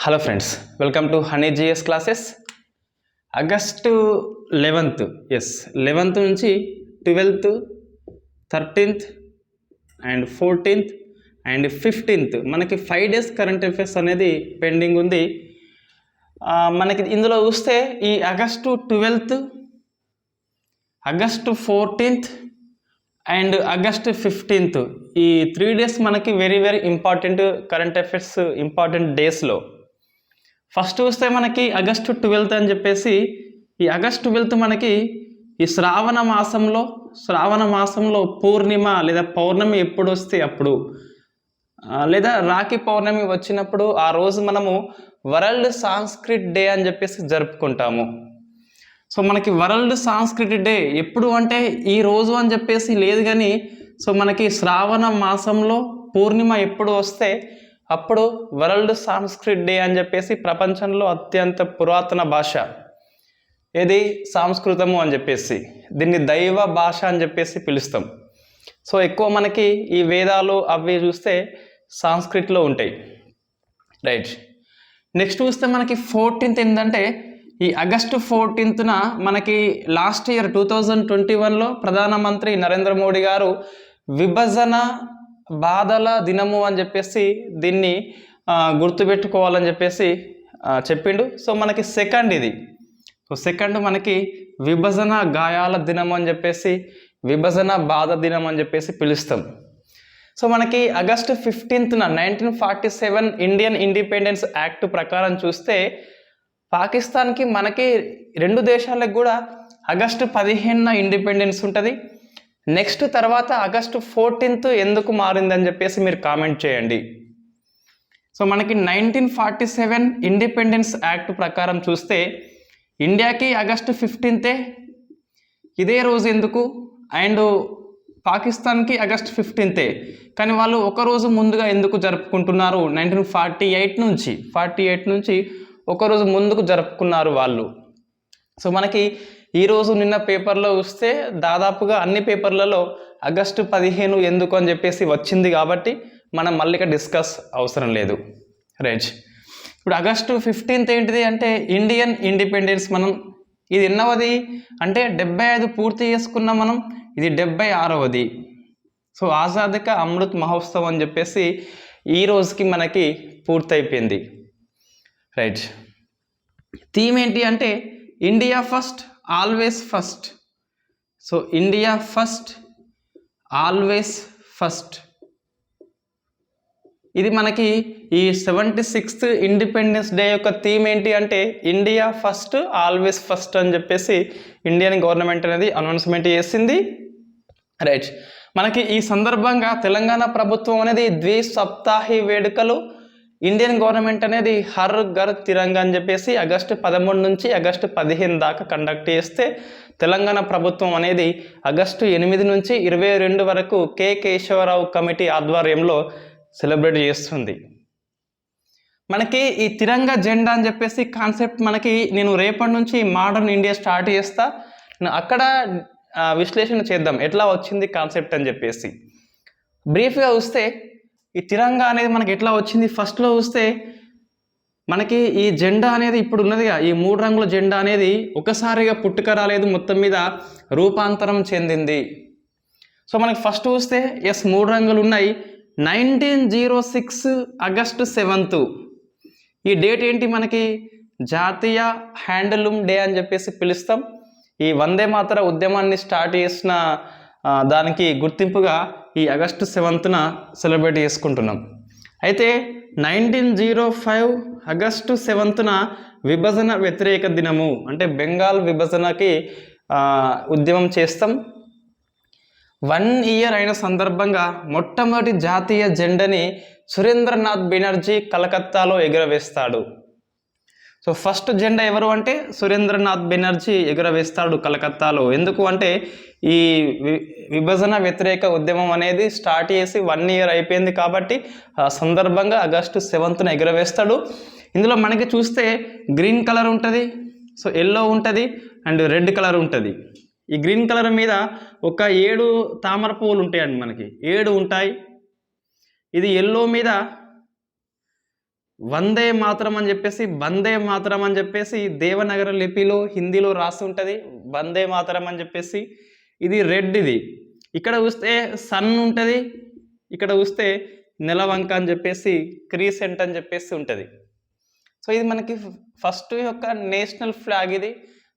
Hello friends, welcome to Honey GS classes. August 11th 11th నుంచి 12th 13th and 14th and 15th మనకి 5 days current affairs అనేది pending ఉంది. మనకి ఇందులో చూస్తే ఈ August 12th, August 14th and August 15th ఈ 3 days మనకి very important current affairs important డేస్లో. ఫస్ట్ చూస్తే మనకి ఆగస్టు 12th అని చెప్పేసి, ఈ ఆగస్టు 12th మనకి ఈ శ్రావణ మాసంలో పూర్ణిమ లేదా పౌర్ణమి ఎప్పుడు వస్తే అప్పుడు, లేదా రాఖీ పౌర్ణమి వచ్చినప్పుడు ఆ రోజు మనము వరల్డ్ సాంస్క్రిట్ డే అని చెప్పేసి జరుపుకుంటాము. సో మనకి వరల్డ్ సాంస్క్రిట్ డే ఎప్పుడు అంటే ఈ రోజు అని చెప్పేసి లేదు, కానీ సో మనకి శ్రావణ మాసంలో పూర్ణిమ ఎప్పుడు వస్తే అప్పుడు వరల్డ్ సాంస్క్రిట్ డే అని చెప్పేసి, ప్రపంచంలో అత్యంత పురాతన భాష ఏది సంస్కృతము అని చెప్పేసి, దీన్ని దైవ భాష అని చెప్పేసి పిలుస్తాం. సో ఎక్కువ మనకి ఈ వేదాలు అవి చూస్తే సాంస్క్రిట్లో ఉంటాయి, రైట్. నెక్స్ట్ చూస్తే మనకి 14th ఏంటంటే, ఈ ఆగస్టు 14th మనకి లాస్ట్ ఇయర్ 2021లో ప్రధానమంత్రి నరేంద్ర మోడీ గారు విభజన బాధల దినము అని చెప్పేసి దీన్ని గుర్తుపెట్టుకోవాలని చెప్పేసి చెప్పిండు. సో మనకి సెకండ్ మనకి విభజన గాయాల దినం అని చెప్పేసి, విభజన బాధ దినం అని చెప్పేసి పిలుస్తాం. సో మనకి August 15th 1947 Indian independence act ప్రకారం చూస్తే పాకిస్తాన్కి మనకి రెండు దేశాలకు కూడా ఆగస్టు 15న ఇండిపెండెన్స్ ఉంటుంది. నెక్స్ట్ తర్వాత ఆగస్టు 14th ఎందుకు మారిందని చెప్పేసి మీరు కామెంట్ చేయండి. సో మనకి 1947 ఇండిపెండెన్స్ యాక్ట్ ప్రకారం చూస్తే ఇండియాకి ఆగస్టు 15th ఇదే రోజు ఎందుకు, అండ్ పాకిస్తాన్కి ఆగస్టు 15th, కానీ వాళ్ళు ఒకరోజు ముందుగా ఎందుకు జరుపుకుంటున్నారు? 1948 నుంచి ఒకరోజు ముందుకు జరుపుకున్నారు వాళ్ళు. సో మనకి ఈరోజు నిన్న పేపర్లో చూస్తే దాదాపుగా అన్ని పేపర్లలో ఆగస్టు 15 ఎందుకు అని చెప్పేసి వచ్చింది, కాబట్టి మనం మళ్ళీ డిస్కస్ అవసరం లేదు, రైట్. ఇప్పుడు ఆగస్టు 15th ఏంటిది అంటే ఇండియన్ ఇండిపెండెన్స్. మనం ఇది ఎన్నవది అంటే 75 పూర్తి చేసుకున్నాం మనం, ఇది 76వది. సో ఆజాదీ కా అమృత్ మహోత్సవ్ అని చెప్పేసి ఈ రోజుకి మనకి పూర్తయిపోయింది, రైట్. థీమ్ ఏంటి అంటే India first always first. So India first always first, ఇది మనకి ఈ 76th ఇండిపెండెన్స్ డే యొక్క థీమ్ ఏంటి అంటే ఇండియా ఫస్ట్ ఆల్వేస్ ఫస్ట్ అని చెప్పేసి ఇండియన్ గవర్నమెంట్ అనేది అనౌన్స్మెంట్ చేసింది, రైట్. మనకి ఈ సందర్భంగా తెలంగాణ ప్రభుత్వం అనేది ద్విసప్తాహి వేడుకలు ఇండియన్ గవర్నమెంట్ అనేది హర్ ఘర్ తిరంగా అని చెప్పేసి ఆగస్టు 13 నుంచి ఆగస్టు 15 దాకా కండక్ట్ చేస్తే, తెలంగాణ ప్రభుత్వం అనేది ఆగస్టు 8 నుంచి 22 వరకు కె కేశవరావు కమిటీ ఆధ్వర్యంలో సెలబ్రేట్ చేస్తుంది. మనకి ఈ తిరంగా జెండా అని చెప్పేసి కాన్సెప్ట్ మనకి నేను రేపటి నుంచి మోడర్న్ ఇండియా స్టార్ట్ చేస్తా, అక్కడ విశ్లేషణ చేద్దాం ఎట్లా వచ్చింది కాన్సెప్ట్ అని చెప్పేసి. బ్రీఫ్గా చూస్తే ఈ తిరంగా అనేది మనకి ఎట్లా వచ్చింది, ఫస్ట్లో చూస్తే మనకి ఈ జెండా అనేది ఇప్పుడు ఉన్నదిగా ఈ 3 రంగుల జెండా అనేది ఒకసారిగా పుట్టుక రాలేదు, మొత్తం మీద రూపాంతరం చెందింది. సో మనకి ఫస్ట్ చూస్తే 3 రంగులు ఉన్నాయి. 1906 ఆగస్టు 7th ఈ డేట్ ఏంటి, మనకి జాతీయ హ్యాండ్లూమ్ డే అని చెప్పేసి పిలుస్తాం. ఈ వందే మాతర ఉద్యమాన్ని స్టార్ట్ చేసిన దానికి గుర్తింపుగా ఈ ఆగస్టు 7th సెలబ్రేట్ చేసుకుంటున్నాం. అయితే 1905 ఆగస్టు 7th విభజన వ్యతిరేక దినము, అంటే బెంగాల్ విభజనకి ఉద్యమం చేస్తాం. 1 year అయిన సందర్భంగా మొట్టమొదటి జాతీయ జెండాని సురేంద్రనాథ్ బెనర్జీ కలకత్తాలో ఎగురవేస్తాడు. సో ఫస్ట్ జెండా ఎవరు అంటే సురేంద్రనాథ్ బెనర్జీ ఎగురవేస్తాడు కలకత్తాలో. ఎందుకు అంటే ఈ విభజన వ్యతిరేక ఉద్యమం అనేది స్టార్ట్ చేసి 1 year అయిపోయింది, కాబట్టి ఆ సందర్భంగా ఆగస్టు 7th ఎగురవేస్తాడు. ఇందులో మనకి చూస్తే గ్రీన్ కలర్ ఉంటుంది, సో ఎల్లో ఉంటుంది అండ్ రెడ్ కలర్ ఉంటుంది. ఈ గ్రీన్ కలర్ మీద ఒక 7 తామర పువ్వులు ఉంటాయండి, మనకి 7 ఉంటాయి. ఇది ఎల్లో మీద వందే మాతరం అని చెప్పేసి వందే మాతరం అని చెప్పేసి దేవనాగరి లిపిలో హిందీలో రాసి ఉంటుంది, వందే మాతరం అని చెప్పేసి. ఇది రెడ్. ఇది ఇక్కడ చూస్తే సన్ ఉంటుంది, ఇక్కడ చూస్తే నెలవంక అని చెప్పేసి క్రీసెంట్ అని చెప్పేసి ఉంటుంది. సో ఇది మనకి ఫస్ట్ యొక్క నేషనల్ ఫ్లాగ్. ఇది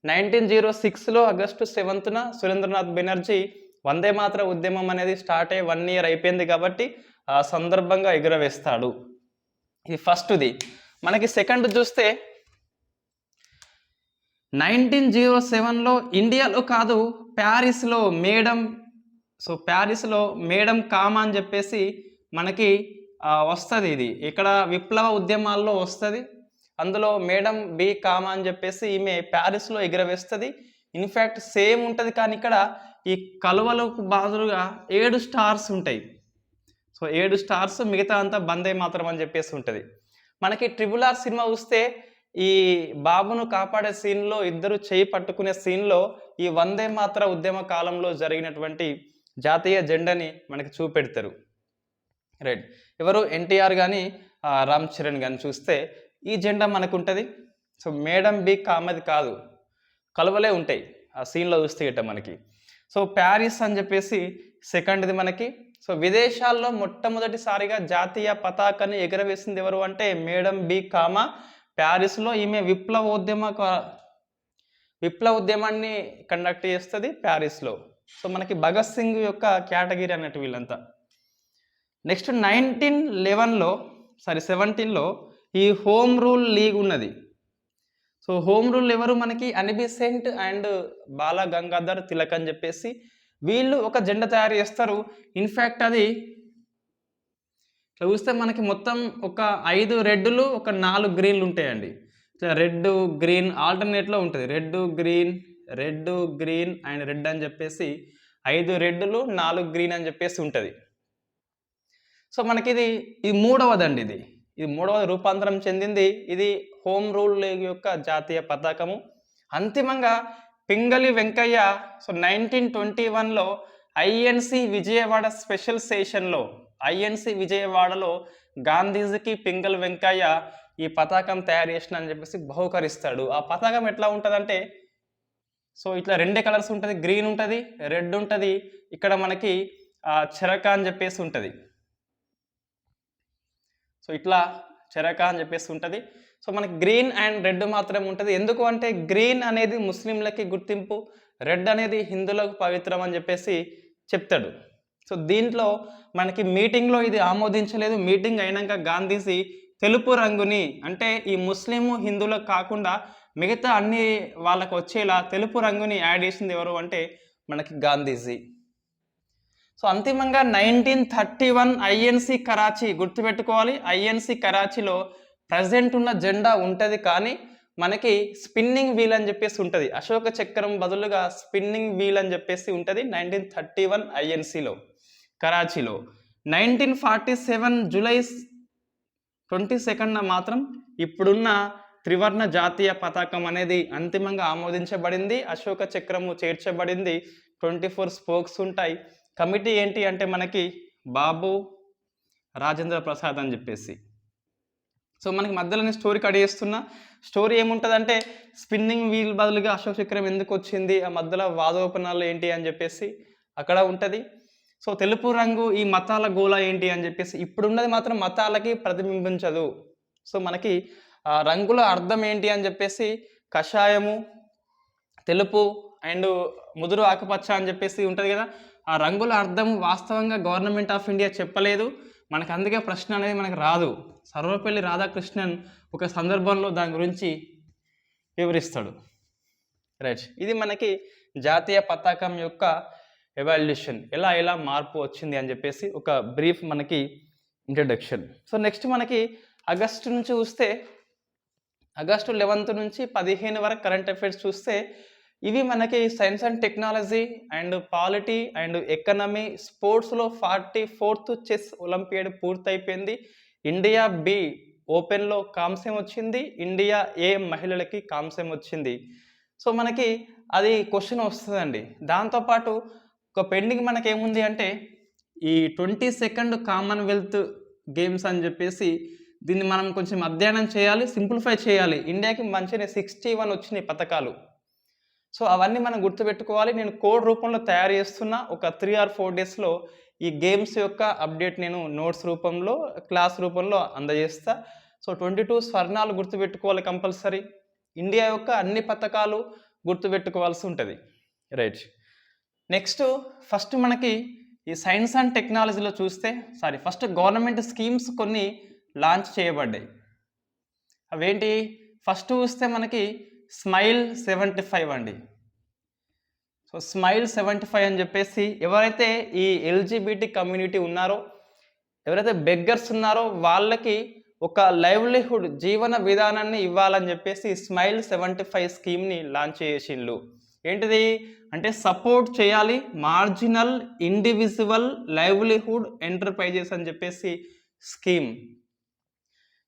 1906లో ఆగస్టు 7న సురేంద్రనాథ్ బెనర్జీ వందే మాతర ఉద్యమం అనేది స్టార్ట్ అయ్యి 1 year అయిపోయింది కాబట్టి ఆ సందర్భంగా ఎగురవేస్తాడు. ఇది ఫస్ట్ది. మనకి సెకండ్ చూస్తే 1907లో ఇండియాలో కాదు ప్యారిస్లో ప్యారిస్లో మేడం కామా అని చెప్పేసి మనకి వస్తుంది. ఇది ఇక్కడ విప్లవ ఉద్యమాల్లో వస్తుంది. అందులో మేడం బి కామా అని చెప్పేసి ఈమె ప్యారిస్లో ఎగురవేస్తుంది. ఇన్ఫ్యాక్ట్ సేమ్ ఉంటుంది, కానీ ఇక్కడ ఈ కలువలకు బాదులుగా 7 స్టార్స్ ఉంటాయి. సో 7 స్టార్స్, మిగతా అంతా వందే మాతరం అని చెప్పేసి ఉంటుంది. మనకి RRR సినిమా చూస్తే ఈ బాబును కాపాడే సీన్లో ఇద్దరు చేయి పట్టుకునే సీన్లో ఈ వందే మాతర ఉద్యమ కాలంలో జరిగినటువంటి జాతీయ జెండాని మనకి చూపెడతారు. రైట్. ఎవరు ఎన్టీఆర్ కానీ రామ్ చరణ్ కానీ చూస్తే ఈ జెండా మనకు ఉంటుంది. సో మేడం బి కామది కాదు, కలువలే ఉంటాయి ఆ సీన్లో చూస్తే ఇట్ట మనకి. సో ప్యారిస్ అని చెప్పేసి సెకండ్ది మనకి. సో విదేశాల్లో మొట్టమొదటిసారిగా జాతీయ పతాకాన్ని ఎగరవేసింది ఎవరు అంటే మేడం బి కామా. ప్యారిస్లో ఈమె విప్లవ ఉద్యమాన్ని కండక్ట్ చేస్తుంది ప్యారిస్లో. సో మనకి భగత్ సింగ్ యొక్క కేటగిరీ అన్నట్టు వీళ్ళంతా. నెక్స్ట్ 17లో ఈ హోమ్ రూల్ లీగ్ ఉన్నది. సో హోమ్ రూల్ ఎవరు మనకి అనిబిసెంట్ అండ్ బాల గంగాధర్ తిలక్ అని చెప్పేసి వీళ్ళు ఒక జెండా తయారు చేస్తారు. ఇన్ఫ్యాక్ట్ అది ఇట్లా చూస్తే మనకి మొత్తం ఒక 5 రెడ్లు ఒక 4 గ్రీన్లు ఉంటాయండి. రెడ్ గ్రీన్ ఆల్టర్నేట్లో ఉంటుంది. రెడ్ గ్రీన్ అండ్ రెడ్ అని చెప్పేసి 5 రెడ్లు 4 గ్రీన్ అని చెప్పేసి ఉంటుంది. సో మనకి ఇది మూడవదండి. ఇది మూడవ రూపాంతరం చెందింది. ఇది హోమ్ రూల్ లీగ్ యొక్క జాతీయ పతాకము. అంతిమంగా పింగళి వెంకయ్య 1921లో ఐఎన్సి విజయవాడ స్పెషల్ సెషన్లో ఐఎన్సి విజయవాడలో గాంధీజీకి పింగళి వెంకయ్య ఈ పతాకం తయారు చేసిన అని చెప్పేసి బహుకరిస్తాడు. ఆ పతాకం ఎట్లా ఉంటుందంటే సో ఇట్లా 2 కలర్స్ ఉంటుంది, గ్రీన్ ఉంటుంది, రెడ్ ఉంటుంది. ఇక్కడ మనకి చెరక అని చెప్పేసి ఉంటుంది. సో ఇట్లా చెరక అని చెప్పేసి ఉంటుంది. సో మనకి గ్రీన్ అండ్ రెడ్ మాత్రమే ఉంటుంది. ఎందుకు అంటే గ్రీన్ అనేది ముస్లింలకి గుర్తింపు, రెడ్ అనేది హిందువులకు పవిత్రం అని చెప్పేసి చెప్తాడు. సో దీంట్లో మనకి మీటింగ్లో ఇది ఆమోదించలేదు. మీటింగ్ అయినాక గాంధీజీ తెలుపు రంగుని, అంటే ఈ ముస్లిం హిందువులకు కాకుండా మిగతా అన్ని వాళ్ళకు వచ్చేలా తెలుపు రంగుని యాడ్ చేసింది ఎవరు అంటే మనకి గాంధీజీ. సో అంతిమంగా 1931 ఐఎన్సి కరాచీ, గుర్తుపెట్టుకోవాలి, ఐఎన్సి కరాచీలో ప్రజెంట్ ఉన్న జెండా ఉంటుంది, కానీ మనకి స్పిన్నింగ్ వీల్ అని చెప్పేసి ఉంటుంది. అశోక చక్రం బదులుగా స్పిన్నింగ్ వీల్ అని చెప్పేసి ఉంటుంది 1931 ఐఎన్సిలో కరాచీలో. 1947 జూలై 22న మాత్రం ఇప్పుడున్న త్రివర్ణ జాతీయ పతాకం అనేది అంతిమంగా ఆమోదించబడింది. అశోక చక్రము చేర్చబడింది. 24 స్పోక్స్ ఉంటాయి. కమిటీ ఏంటి అంటే మనకి బాబు రాజేంద్ర ప్రసాద్ అని చెప్పేసి. సో మనకి మధ్యలోనే స్టోరీ కడిగేస్తున్నా. స్టోరీ ఏముంటుందంటే స్పిన్నింగ్ వీల్ బదులుగా అశోక చక్రం ఎందుకు వచ్చింది, ఆ మధ్యలో వాదోపనాలు ఏంటి అని చెప్పేసి అక్కడ ఉంటుంది. సో తెలుపు రంగు ఈ మతాల గోళ ఏంటి అని చెప్పేసి ఇప్పుడున్నది మాత్రం మతాలకి ప్రతిబింబించదు. సో మనకి రంగుల అర్థం ఏంటి అని చెప్పేసి కషాయము, తెలుపు అండ్ ముదురు ఆకుపచ్చ అని చెప్పేసి ఉంటుంది కదా. ఆ రంగుల అర్థం వాస్తవంగా గవర్నమెంట్ ఆఫ్ ఇండియా చెప్పలేదు మనకు, అందుకే ప్రశ్న అనేది మనకు రాదు. సర్వపల్లి రాధాకృష్ణన్ ఒక సందర్భంలో దాని గురించి వివరిస్తాడు. రైట్. ఇది మనకి జాతీయ పతాకం యొక్క ఎవాల్యూషన్, ఎలా మార్పు వచ్చింది అని చెప్పేసి ఒక బ్రీఫ్ మనకి ఇంట్రడక్షన్. సో నెక్స్ట్ మనకి ఆగస్టు నుంచి చూస్తే ఆగస్టు 11 నుంచి 15 వరకు కరెంట్ అఫైర్స్ చూస్తే ఇవి మనకి science and technology and polity and economy, స్పోర్ట్స్లో 44th చెస్ ఒలింపియాడ్ పూర్తయిపోయింది. ఇండియా బి ఓపెన్లో కాంస్యం వచ్చింది, ఇండియా ఏ మహిళలకి కాంస్యం వచ్చింది. సో మనకి అది క్వశ్చన్ వస్తుందండి. దాంతోపాటు ఒక పెండింగ్ మనకేముంది అంటే ఈ 22nd కామన్వెల్త్ గేమ్స్ అని చెప్పేసి దీన్ని మనం కొంచెం అధ్యయనం చేయాలి, సింప్లిఫై చేయాలి. ఇండియాకి మంచిగా 61 వచ్చినాయి పథకాలు. సో అవన్నీ మనం గుర్తుపెట్టుకోవాలి. నేను కోడ్ రూపంలో తయారు చేస్తున్నా. ఒక 3 or 4 డేస్లో ఈ గేమ్స్ యొక్క అప్డేట్ నేను నోట్స్ రూపంలో, క్లాస్ రూపంలో అందజేస్తా. సో 22 స్వర్ణాలు గుర్తుపెట్టుకోవాలి కంపల్సరీ. ఇండియా యొక్క అన్ని పథకాలు గుర్తుపెట్టుకోవాల్సి ఉంటుంది. రైట్. నెక్స్ట్ ఫస్ట్ మనకి ఈ సైన్స్ అండ్ టెక్నాలజీలో చూస్తే ఫస్ట్ గవర్నమెంట్ స్కీమ్స్ కొన్ని లాంచ్ చేయబడ్డాయి. అవేంటి? ఫస్ట్ చూస్తే మనకి స్మైల్ 75 అండి. సో స్మైల్ 75 అని చెప్పేసి ఎవరైతే ఈ ఎల్జిబిటి కమ్యూనిటీ ఉన్నారో, ఎవరైతే బెగ్గర్స్ ఉన్నారో వాళ్ళకి ఒక లైవ్లీహుడ్ జీవన విధానాన్ని ఇవ్వాలని చెప్పేసి స్మైల్ 75 స్కీమ్ని లాంచ్ చేసిండ్రు. ఏంటిది అంటే సపోర్ట్ చేయాలి మార్జినల్ ఇండివిజువల్ లైవ్లీహుడ్ ఎంటర్ప్రైజెస్ అని చెప్పేసి స్కీమ్.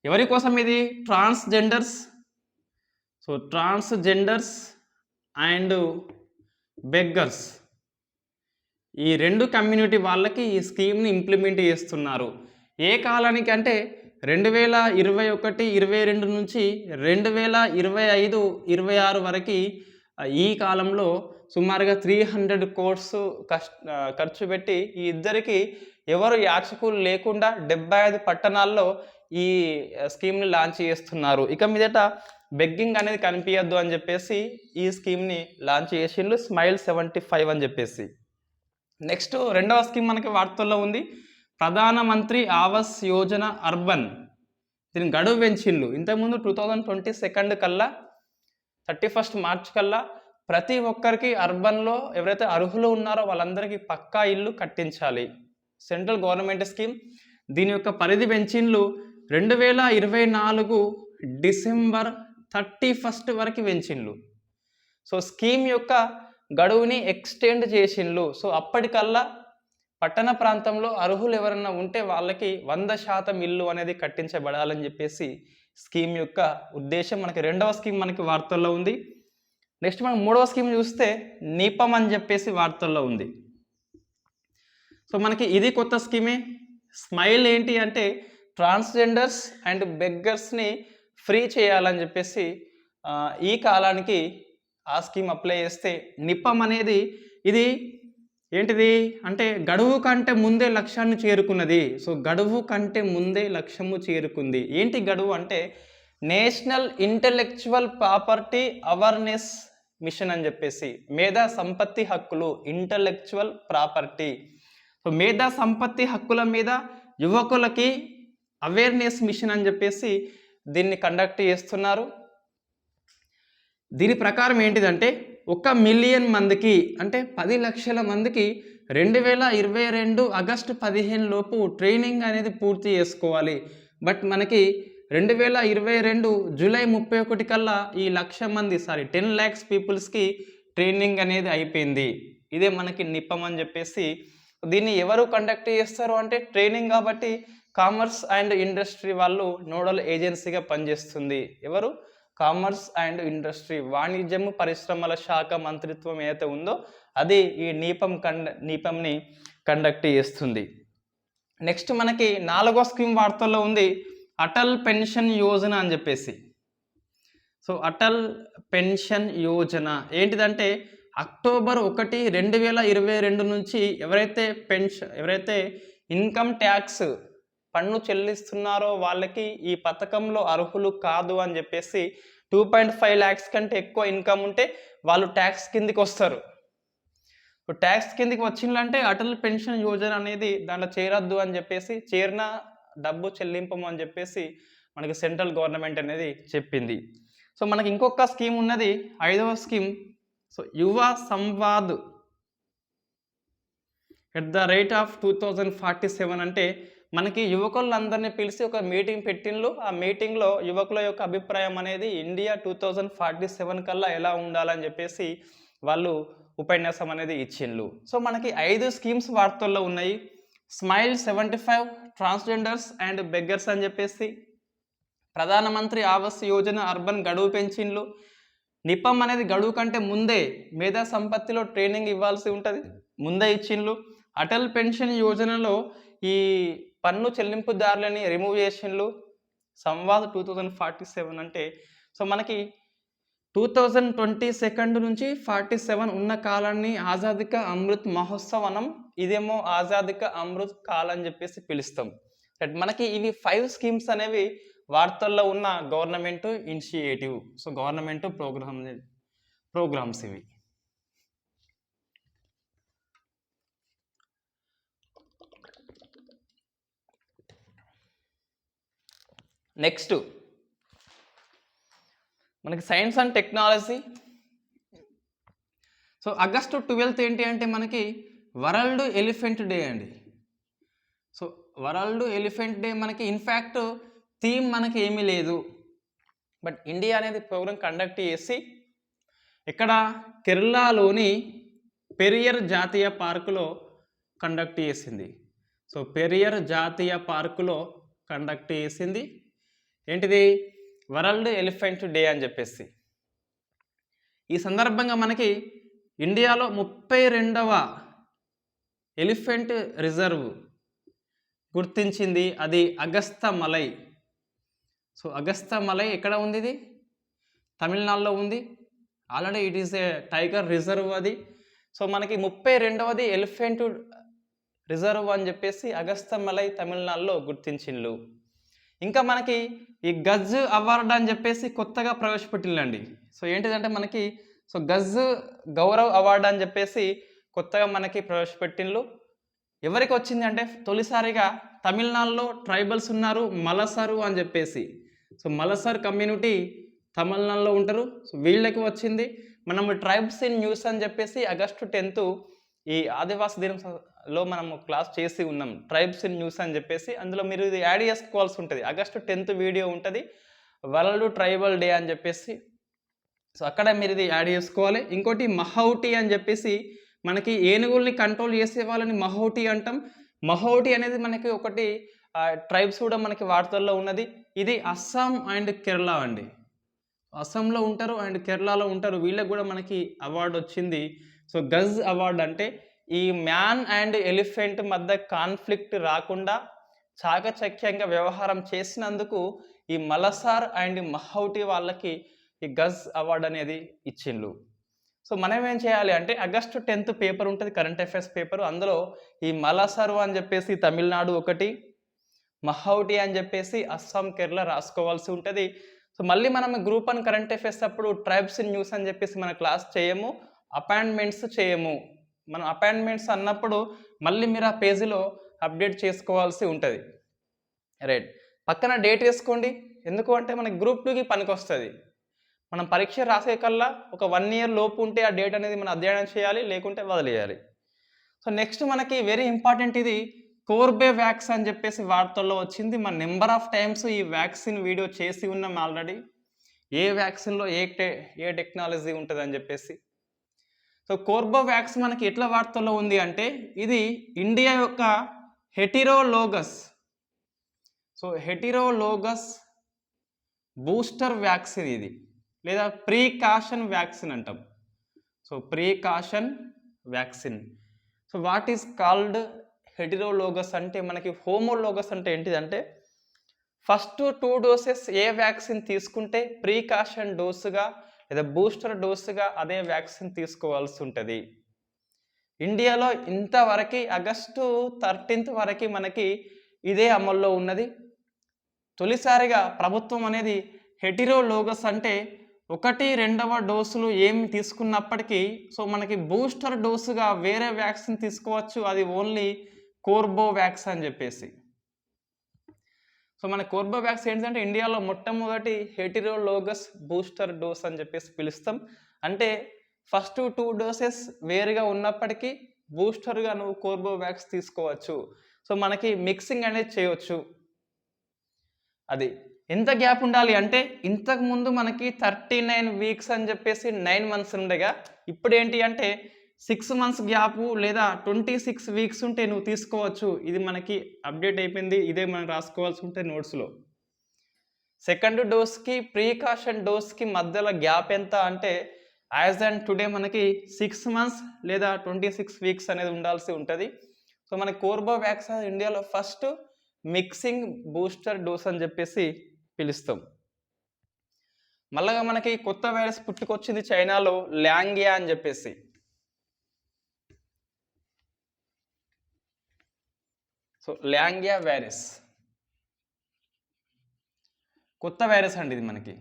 ఎవరి కోసం ఇది? Transgenders. So transgenders and beggars, ఈ రెండు కమ్యూనిటీ వాళ్ళకి ఈ స్కీమ్ని ఇంప్లిమెంట్ చేస్తున్నారు. ఏ కాలానికి అంటే 2021, 22 నుంచి 2025-26 వరకు ఈ కాలంలో సుమారుగా 300 crores ఖర్చు పెట్టి ఈ ఇద్దరికి ఎవరు యాచకులు లేకుండా 75 పట్టణాల్లో ఈ స్కీమ్ని లాంచ్ చేస్తున్నారు. ఇక మీదట బెగ్గింగ్ అనేది కనిపించద్దు అని చెప్పేసి ఈ స్కీమ్ని లాంచ్ చేసిండ్రు, స్మైల్ 75 అని చెప్పేసి. నెక్స్ట్ రెండవ స్కీమ్ మనకి వార్తల్లో ఉంది, ప్రధానమంత్రి ఆవాస్ యోజన అర్బన్. దీని గడువు పెంచిండ్రు. ఇంతకుముందు 2022 కల్లా 31 మార్చ్ కల్లా ప్రతి ఒక్కరికి అర్బన్లో ఎవరైతే అర్హులు ఉన్నారో వాళ్ళందరికీ పక్కా ఇల్లు కట్టించాలి. Central government scheme. దీని యొక్క పరిధి పెంచిండ్రు 2024 డిసెంబర్ 31 వరకు పెంచిండ్రు. సో స్కీమ్ యొక్క గడువుని ఎక్స్టెండ్ చేసిండ్రు. సో అప్పటికల్లా పట్టణ ప్రాంతంలో అర్హులు ఎవరన్నా ఉంటే వాళ్ళకి 100% ఇల్లు అనేది కట్టించబడాలని చెప్పేసి స్కీమ్ యొక్క ఉద్దేశం. మనకి రెండవ స్కీమ్ మనకి వార్తల్లో ఉంది. నెక్స్ట్ మనం మూడవ స్కీమ్ చూస్తే నీపం అని చెప్పేసి వార్తల్లో ఉంది. సో మనకి ఇది కొత్త స్కీమే. స్మైల్ ఏంటి అంటే ట్రాన్స్జెండర్స్ అండ్ బెగ్గర్స్ని ఫ్రీ చేయాలని చెప్పేసి ఈ కాలానికి ఆ స్కీమ్ అప్లై చేస్తే, నిపం అనేది ఇది ఏంటిది అంటే గడువు కంటే ముందే లక్ష్యాన్ని చేరుకున్నది. సో గడువు కంటే ముందే లక్ష్యము చేరుకుంది. ఏంటి గడువు అంటే national intellectual property awareness mission అని చెప్పేసి, మేధా సంపత్తి హక్కులు, ఇంటెలెక్చువల్ ప్రాపర్టీ. సో మేధా సంపత్తి హక్కుల మీద యువకులకి అవేర్నెస్ మిషన్ అని చెప్పేసి దీన్ని కండక్ట్ చేస్తున్నారు. దీని ప్రకారం ఏంటిదంటే 1 మిలియన్ మందికి అంటే 10 లక్షల మందికి 2022 ఆగస్టు 15 లోపు ట్రైనింగ్ అనేది పూర్తి చేసుకోవాలి. బట్ మనకి 2022 జూలై 31 కల్లా ఈ 1,00,000 మంది 10 lakhs పీపుల్స్కి ట్రైనింగ్ అనేది అయిపోయింది. ఇదే మనకి నిపం అని చెప్పేసి. దీన్ని ఎవరు కండక్ట్ చేస్తారు అంటే ట్రైనింగ్ కాబట్టి కామర్స్ అండ్ ఇండస్ట్రీ వాళ్ళు నోడల్ ఏజెన్సీగా పనిచేస్తుంది. ఎవరు? కామర్స్ అండ్ ఇండస్ట్రీ, వాణిజ్యము పరిశ్రమల శాఖ మంత్రిత్వం ఏదైతే ఉందో అది ఈ నీపంని కండక్ట్ చేస్తుంది. నెక్స్ట్ మనకి 4వ స్కీమ్ వార్తల్లో ఉంది, అటల్ పెన్షన్ యోజన అని చెప్పేసి. సో అటల్ పెన్షన్ యోజన ఏంటిదంటే అక్టోబర్ 1, 2022 నుంచి ఎవరైతే ఇన్కమ్ ట్యాక్స్ పన్ను చెల్లిస్తున్నారో వాళ్ళకి ఈ పథకంలో అర్హులు కాదు అని చెప్పేసి 2.5 lakhs కంటే ఎక్కువ ఇన్కమ్ ఉంటే వాళ్ళు ట్యాక్స్ కిందికి వస్తారు. ట్యాక్స్ కిందికి వచ్చిందంటే అటల్ పెన్షన్ యోజన అనేది దాంట్లో చేరద్దు అని చెప్పేసి, చేరిన డబ్బు చెల్లింపము అని చెప్పేసి మనకి సెంట్రల్ గవర్నమెంట్ అనేది చెప్పింది. సో మనకి ఇంకొక స్కీమ్ ఉన్నది, 5వ స్కీమ్. సో యువ సంవాద్ @ 2047 అంటే మనకి యువకులందరినీ పిలిచి ఒక మీటింగ్ పెట్టిండ్రు. ఆ మీటింగ్లో యువకుల యొక్క అభిప్రాయం అనేది ఇండియా 2047 కల్లా ఎలా ఉండాలని చెప్పేసి వాళ్ళు ఉపన్యాసం అనేది ఇచ్చిండ్రు. సో మనకి 5 స్కీమ్స్ వార్తల్లో ఉన్నాయి. స్మైల్ 75, ట్రాన్స్జెండర్స్ అండ్ బెగ్గర్స్ అని చెప్పేసి, ప్రధానమంత్రి ఆవాస్ యోజన అర్బన్ గడువు పెంచిండ్రు, నిపం అనేది గడువు కంటే ముందే మేధా సంపత్తిలో ట్రైనింగ్ ఇవ్వాల్సి ఉంటుంది, ముందే ఇచ్చిండ్రు, అటల్ పెన్షన్ యోజనలో ఈ పన్ను చెల్లింపుదారులని రిమూవ్ చేసిండ్రు, సంవాద్ 2047 అంటే సో మనకి 2022 నుంచి 47 ఉన్న కాలాన్ని ఆజాదీ కా అమృత్ మహోత్సవ్ అనం. ఇదేమో ఆజాదీ కా అమృత్ కాల్ అని చెప్పేసి పిలుస్తాం. రైట్, మనకి ఇవి 5 స్కీమ్స్ అనేవి వార్తల్లో ఉన్న government initiative. So government programs ఇవి. నెక్స్ట్ మనకి science and technology. So August 12 ఏంటి అంటే మనకి వరల్డ్ ఎలిఫెంట్ డే అండి. సో వరల్డ్ ఎలిఫెంట్ డే మనకి ఇన్ఫ్యాక్ట్ థీమ్ మనకి ఏమీ లేదు, బట్ ఇండియా అనేది ప్రోగ్రామ్ కండక్ట్ చేసి ఇక్కడ కేరళలోని పెరియర్ జాతీయ పార్కులో కండక్ట్ చేసింది. సో పెరియర్ జాతీయ పార్కులో కండక్ట్ చేసింది ఏంటిది, వరల్డ్ ఎలిఫెంట్ డే అని చెప్పేసి. ఈ సందర్భంగా మనకి ఇండియాలో 32వ ఎలిఫెంట్ రిజర్వ్ గుర్తించింది, అది అగస్తమలై. సో అగస్తమలై ఎక్కడ ఉంది, ఇది తమిళనాడులో ఉంది. Already it is a tiger reserve అది. సో మనకి 32వది ఎలిఫెంట్ రిజర్వ్ అని చెప్పేసి అగస్తమలై తమిళనాడులో గుర్తించిండ్రు. ఇంకా మనకి ఈ గజ్ అవార్డు అని చెప్పేసి కొత్తగా ప్రవేశపెట్టిందండి. సో ఏంటిదంటే మనకి సో గజ్ గౌరవ్ అవార్డు అని చెప్పేసి కొత్తగా మనకి ప్రవేశపెట్టిండ్రు. ఎవరికి వచ్చింది అంటే తొలిసారిగా తమిళనాడులో ట్రైబల్స్ ఉన్నారు, మలసరు అని చెప్పేసి. సో మలసర్ కమ్యూనిటీ తమిళనాడులో ఉంటారు. సో వీళ్ళకి వచ్చింది. మనం ట్రైబ్స్ ఇన్ న్యూస్ అని చెప్పేసి ఆగస్టు 10 ఈ ఆదివాసీ దినంలో మనము క్లాస్ చేసి ఉన్నాం, ట్రైబ్స్ ఇన్ న్యూస్ అని చెప్పేసి. అందులో మీరు ఇది యాడ్ చేసుకోవాల్సి ఉంటుంది. ఆగస్టు 10 వీడియో ఉంటుంది, వరల్డ్ ట్రైబల్ డే అని చెప్పేసి. సో అక్కడ మీరు ఇది యాడ్ చేసుకోవాలి. ఇంకోటి మహౌటి అని చెప్పేసి, మనకి ఏనుగుల్ని కంట్రోల్ చేసే వాళ్ళని మహౌటి అంటాం. మహౌటి అనేది మనకి ఒకటి ట్రైబ్స్ కూడా మనకి వార్తల్లో ఉన్నది. ఇది అస్సాం అండ్ కేరళ అండి. అస్సాంలో ఉంటారు అండ్ కేరళలో ఉంటారు. వీళ్ళకి కూడా మనకి అవార్డు వచ్చింది. సో గజ్ అవార్డు అంటే ఈ మ్యాన్ అండ్ ఎలిఫెంట్ మధ్య కాన్ఫ్లిక్ట్ రాకుండా చాకచక్యంగా వ్యవహారం చేసినందుకు ఈ మలసార్ అండ్ మహౌటి వాళ్ళకి ఈ గజ్ అవార్డు అనేది ఇచ్చిండ్రు. సో మనం ఏం చేయాలి అంటే ఆగస్టు 10 పేపర్ ఉంటుంది, కరెంట్ అఫైర్స్ పేపర్. అందులో ఈ మలసారు అని చెప్పేసి తమిళనాడు ఒకటి, మహౌటి అని చెప్పేసి అస్సాం కేరళ రాసుకోవాల్సి ఉంటుంది. సో మళ్ళీ మనం గ్రూప్ 1 కరెంట్ అఫైర్స్ అప్పుడు ట్రైబ్స్ ఇన్ న్యూస్ అని చెప్పేసి మన క్లాస్ చేయము, అపాయింట్మెంట్స్ చేయము. మనం అపాయింట్మెంట్స్ అన్నప్పుడు మళ్ళీ మీరు ఆ పేజీలో అప్డేట్ చేసుకోవాల్సి ఉంటుంది. రైట్, పక్కన డేట్ వేసుకోండి. ఎందుకు అంటే మనకి గ్రూప్ 2కి పనికి వస్తుంది. మనం పరీక్ష రాసే కల్లా ఒక 1 ఇయర్ లోపు ఉంటే ఆ డేట్ అనేది మనం అధ్యయనం చేయాలి, లేకుంటే వదిలేయాలి. సో నెక్స్ట్ మనకి వెరీ ఇంపార్టెంట్, ఇది కోర్బేవాక్స్ అని చెప్పేసి వార్తల్లో వచ్చింది. మన నెంబర్ ఆఫ్ టైమ్స్ ఈ వ్యాక్సిన్ వీడియో చేసి ఉన్నాం ఆల్రెడీ, ఏ వ్యాక్సిన్లో ఏ టెక్నాలజీ ఉంటుంది అని చెప్పేసి. సో కోర్బేవాక్స్ మనకి ఎట్లా వార్తల్లో ఉంది అంటే ఇది ఇండియా యొక్క heterologous. So heterologous booster vaccine ఇది, లేదా ప్రీకాషన్ వ్యాక్సిన్ అంటాం. So precaution vaccine. So what is called heterologous అంటే మనకి హోమోలోగస్ అంటే ఏంటిదంటే ఫస్ట్ 2 డోసెస్ ఏ వ్యాక్సిన్ తీసుకుంటే ప్రీకాషన్ డోసుగా లేదా బూస్టర్ డోసుగా అదే వ్యాక్సిన్ తీసుకోవాల్సి ఉంటుంది. ఇండియాలో ఇంతవరకు ఆగస్టు 13 వరకు మనకి ఇదే అమల్లో ఉన్నది. తొలిసారిగా ప్రభుత్వం అనేది హెటిరోలోగస్ అంటే 1, 2వ డోసులు ఏమి తీసుకున్నప్పటికీ సో మనకి బూస్టర్ డోసుగా వేరే వ్యాక్సిన్ తీసుకోవచ్చు, అది ఓన్లీ కోర్బేవాక్స్ అని చెప్పేసి. సో మన కోర్బేవాక్స్ ఏంటంటే ఇండియాలో మొట్టమొదటి హెటిరోలోగస్ బూస్టర్ డోస్ అని చెప్పేసి పిలుస్తాం. అంటే ఫస్ట్ 2 డోసెస్ వేరుగా ఉన్నప్పటికీ బూస్టర్గా నువ్వు కోర్బేవాక్స్ తీసుకోవచ్చు. సో మనకి మిక్సింగ్ అనేది చేయవచ్చు. అది ఎంత గ్యాప్ ఉండాలి అంటే ఇంతకుముందు మనకి 39 వీక్స్ అని చెప్పేసి 9 మంత్స్ ఉండగా, ఇప్పుడు ఏంటి అంటే 6 మంత్స్ గ్యాప్ లేదా 26 వీక్స్ ఉంటే నువ్వు తీసుకోవచ్చు. ఇది మనకి అప్డేట్ అయిపోయింది, ఇదే మనం రాసుకోవాల్సి ఉంటుంది నోట్స్లో. సెకండ్ డోస్కి ప్రీకాషన్ డోస్కి మధ్యలో గ్యాప్ ఎంత అంటే యాజ్ అండ్ టుడే మనకి 6 మంత్స్ లేదా 26 వీక్స్ అనేది ఉండాల్సి ఉంటుంది. సో మన కోర్బేవాక్స్ ఇండియాలో ఫస్ట్ మిక్సింగ్ బూస్టర్ డోస్ అని చెప్పేసి పిలుస్తాం. మళ్ళా మనకి కొత్త వైరస్ పుట్టుకొచ్చింది చైనాలో, ల్యాంగియా అని చెప్పేసి. సో ల్యాంగియా వైరస్ కొత్త వైరస్ అండి ఇది మనకి.